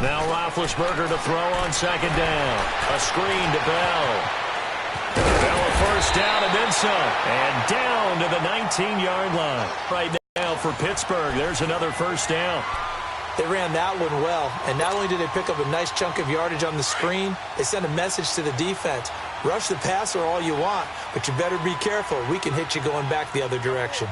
Now Roethlisberger to throw on second down. A screen to Bell. Bell a first down and then some. And down to the 19-yard line. Right now for Pittsburgh, there's another first down. They ran that one well, and not only did they pick up a nice chunk of yardage on the screen, they sent a message to the defense. Rush the passer all you want, but you better be careful. We can hit you going back the other direction.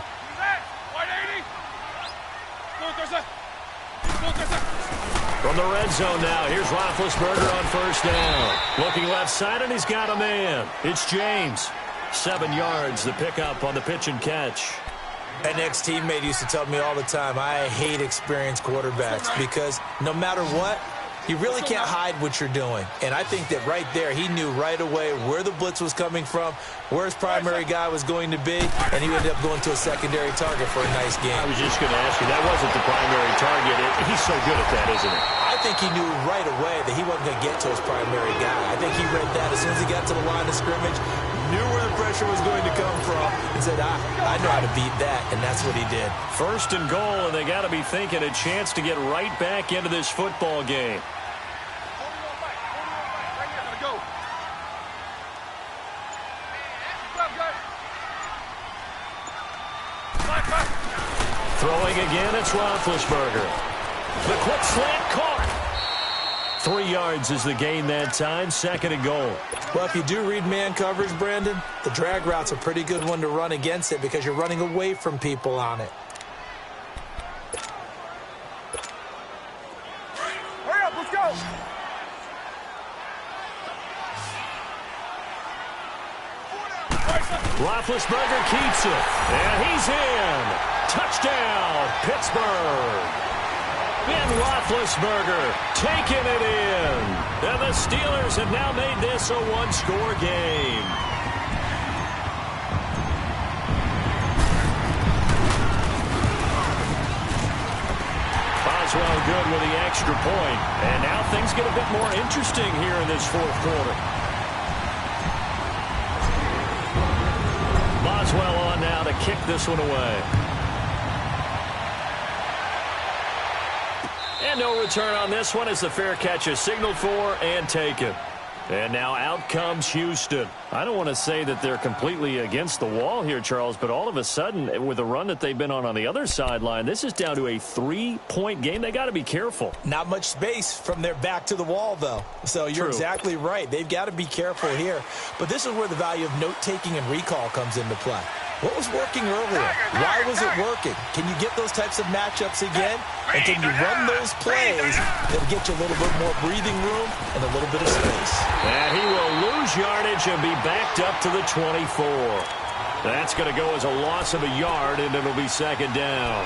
From the red zone now, here's Roethlisberger on first down. Looking left side, and he's got a man. It's James. 7 yards, the pickup on the pitch and catch. An ex-teammate used to tell me all the time, I hate experienced quarterbacks because no matter what, you really can't hide what you're doing. And I think that right there, he knew right away where the blitz was coming from, where his primary guy was going to be, and he ended up going to a secondary target for a nice game. I was just going to ask you, that wasn't the primary target. He's so good at that, isn't he? I think he knew right away that he wasn't going to get to his primary guy. I think he read that as soon as he got to the line of scrimmage, knew where the pressure was going to come from, and said, I know how to beat that, and that's what he did. First and goal, and they got to be thinking a chance to get right back into this football game. Throwing again, it's Roethlisberger. The quick slant caught. 3 yards is the gain that time, second and goal. Well, if you do read man coverage, Brandon, the drag route's a pretty good one to run against it because you're running away from people on it. Hurry up, let's go. Roethlisberger keeps it, and he's in. Touchdown, Pittsburgh. And Roethlisberger taking it in. And the Steelers have now made this a one-score game. Boswell good with the extra point. And now things get a bit more interesting here in this fourth quarter. Boswell on now to kick this one away. And no return on this one as the fair catch is signaled for and taken. And now out comes Houston. I don't want to say that they're completely against the wall here, Charles, but all of a sudden, with the run that they've been on the other sideline, this is down to a 3-point game. They got to be careful. Not much space from their back to the wall, though. So you're exactly right. They've got to be careful here. But this is where the value of note-taking and recall comes into play. What was working earlier? Why was it working? Can you get those types of matchups again? And can you run those plays that'll get you a little bit more breathing room and a little bit of space? And he will lose yardage and be backed up to the 24. That's going to go as a loss of a yard, and it'll be second down.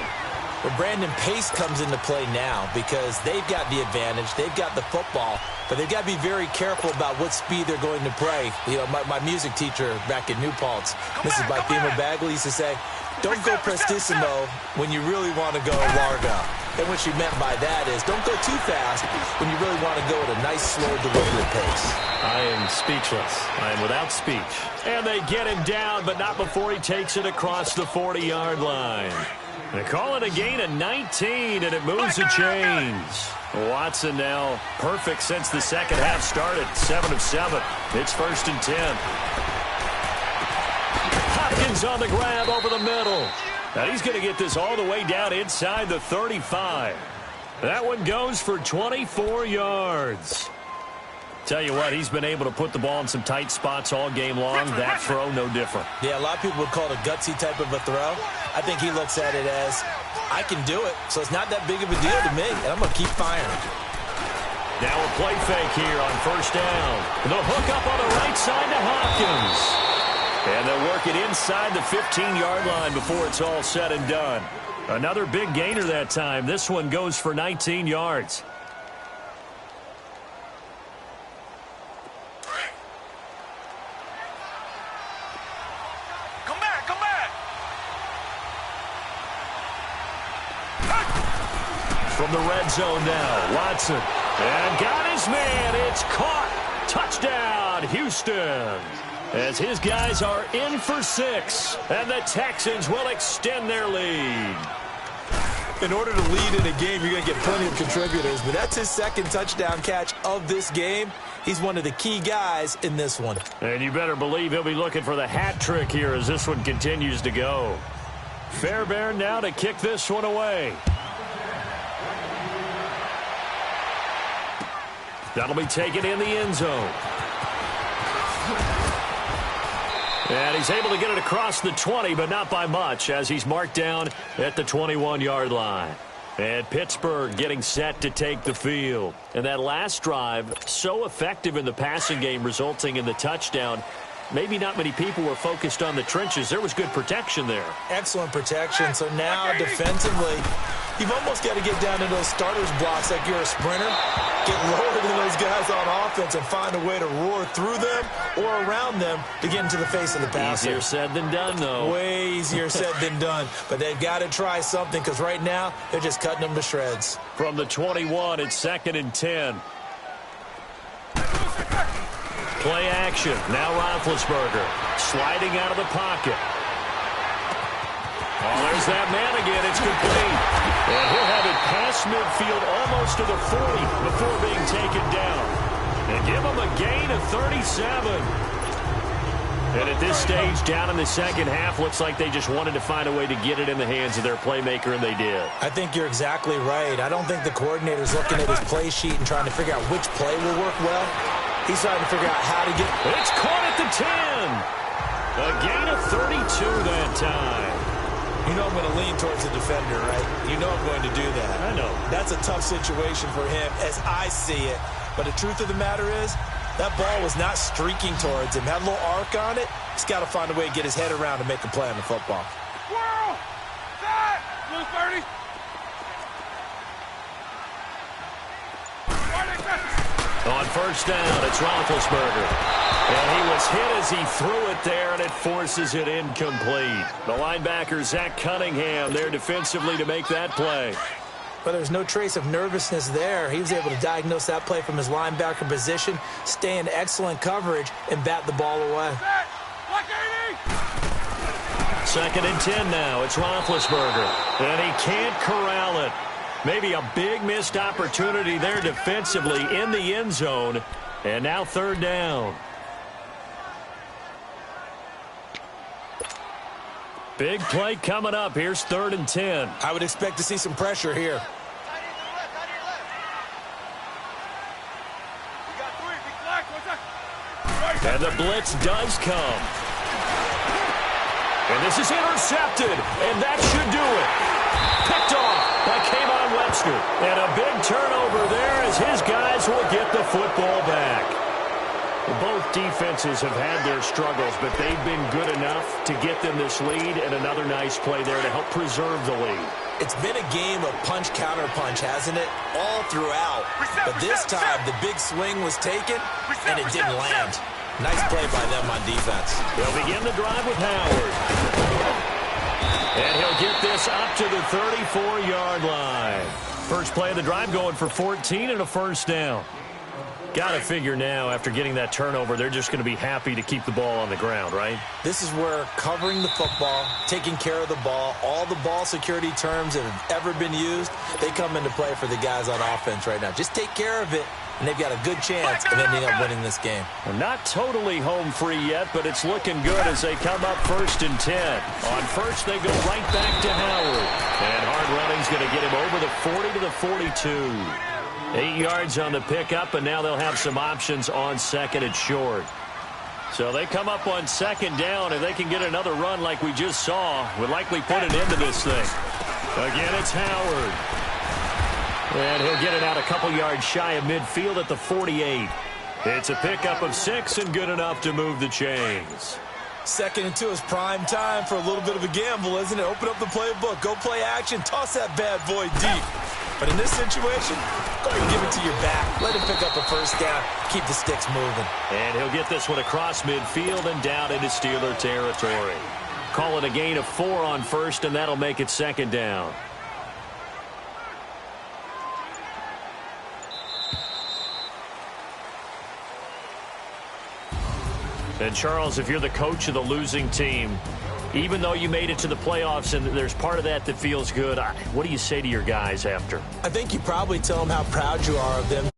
Well, Brandon, pace comes into play now because they've got the advantage. They've got the football, but they've got to be very careful about what speed they're going to play. You know, my music teacher back in New Paltz, Mrs. Bifema Bagley, used to say, don't go prestissimo when you really want to go largo. And what she meant by that is don't go too fast when you really want to go at a nice, slow, deliberate pace. I am speechless. I am without speech. And they get him down, but not before he takes it across the 40-yard line. They call it a gain of 19, and it moves the chains. Watson now perfect since the second half started. 7 of 7. It's 1st and 10. Hopkins on the grab over the middle. Now he's going to get this all the way down inside the 35. That one goes for 24 yards. Tell you what, he's been able to put the ball in some tight spots all game long. That throw, no different. Yeah, a lot of people would call it a gutsy type of a throw. I think he looks at it as, I can do it, so it's not that big of a deal to me, and I'm going to keep firing. Now a play fake here on 1st down. The hook up on the right side to Hopkins. And they'll work it inside the 15-yard line before it's all said and done. Another big gainer that time. This one goes for 19 yards. From the red zone now, Watson. And got his man. It's caught. Touchdown, Houston. As his guys are in for 6. And the Texans will extend their lead. In order to lead in a game, you're going to get plenty of contributors. But that's his second touchdown catch of this game. He's one of the key guys in this one. And you better believe he'll be looking for the hat trick here as this one continues to go. Fairbairn now to kick this one away. That'll be taken in the end zone. And he's able to get it across the 20, but not by much, as he's marked down at the 21-yard line. And Pittsburgh getting set to take the field. And that last drive, so effective in the passing game, resulting in the touchdown. Maybe not many people were focused on the trenches. There was good protection there. Excellent protection. So now defensively, you've almost got to get down to those starters blocks like you're a sprinter. Get lower than those guys on offense and find a way to roar through them or around them to get into the face of the passer. Easier said than done, though. Way easier said than done. But they've got to try something because right now they're just cutting them to shreds. From the 21, it's 2nd and 10. Play action. Now Roethlisberger sliding out of the pocket. Oh, there's that man again. It's complete. And he'll have it past midfield almost to the 40 before being taken down. And give him a gain of 37. And at this stage, down in the second half, looks like they just wanted to find a way to get it in the hands of their playmaker, and they did. I think you're exactly right. I don't think the coordinator's looking at his play sheet and trying to figure out which play will work well. He's trying to figure out how to get... It's caught at the 10. A gain of 32 that time. You know I'm going to lean towards the defender, right? You know I'm going to do that. I know. That's a tough situation for him as I see it. But the truth of the matter is, that ball was not streaking towards him. Had a little arc on it. He's got to find a way to get his head around and make a play on the football. Squirrel! Set! Blue 30. On 1st down, it's Roethlisberger. And he was hit as he threw it there, and it forces it incomplete. The linebacker, Zach Cunningham, there defensively to make that play. But there's no trace of nervousness there. He was able to diagnose that play from his linebacker position, stay in excellent coverage, and bat the ball away. 2nd and 10 now. It's Roethlisberger. And he can't corral it. Maybe a big missed opportunity there defensively in the end zone. And now 3rd down. Big play coming up. Here's 3rd and 10. I would expect to see some pressure here. And the blitz does come. And this is intercepted, and that should do it. Picked off by Kayvon Webster. And a big turnover there as his guys will get the football back. Both defenses have had their struggles, but they've been good enough to get them this lead, and another nice play there to help preserve the lead. It's been a game of punch-counter-punch, hasn't it? All throughout. But this time, the big swing was taken, and it didn't land. Nice play by them on defense. They'll begin the drive with Howard. And he'll get this up to the 34-yard line. First play of the drive going for 14 and a first down. Got to figure now, after getting that turnover, they're just going to be happy to keep the ball on the ground, right? This is where covering the football, taking care of the ball, all the ball security terms that have ever been used, they come into play for the guys on offense right now. Just take care of it, and they've got a good chance of ending up winning this game. Well, not totally home free yet, but it's looking good as they come up 1st and 10. On first, they go right back to Howard. And hard running's going to get him over the 40 to the 42. 8 yards on the pickup, and now they'll have some options on second and short. So they come up on second down, and they can get another run like we just saw. Would likely put an end to this thing. Again, it's Howard. And he'll get it out a couple yards shy of midfield at the 48. It's a pickup of 6 and good enough to move the chains. 2nd and 2 is prime time for a little bit of a gamble, isn't it? Open up the playbook, go play action, toss that bad boy deep. But in this situation, go ahead and give it to your back. Let him pick up a first down. Keep the sticks moving. And he'll get this one across midfield and down into Steeler territory. Call it a gain of 4 on first, and that'll make it 2nd down. And Charles, if you're the coach of the losing team, even though you made it to the playoffs and there's part of that feels good, what do you say to your guys after? I think you probably tell them how proud you are of them.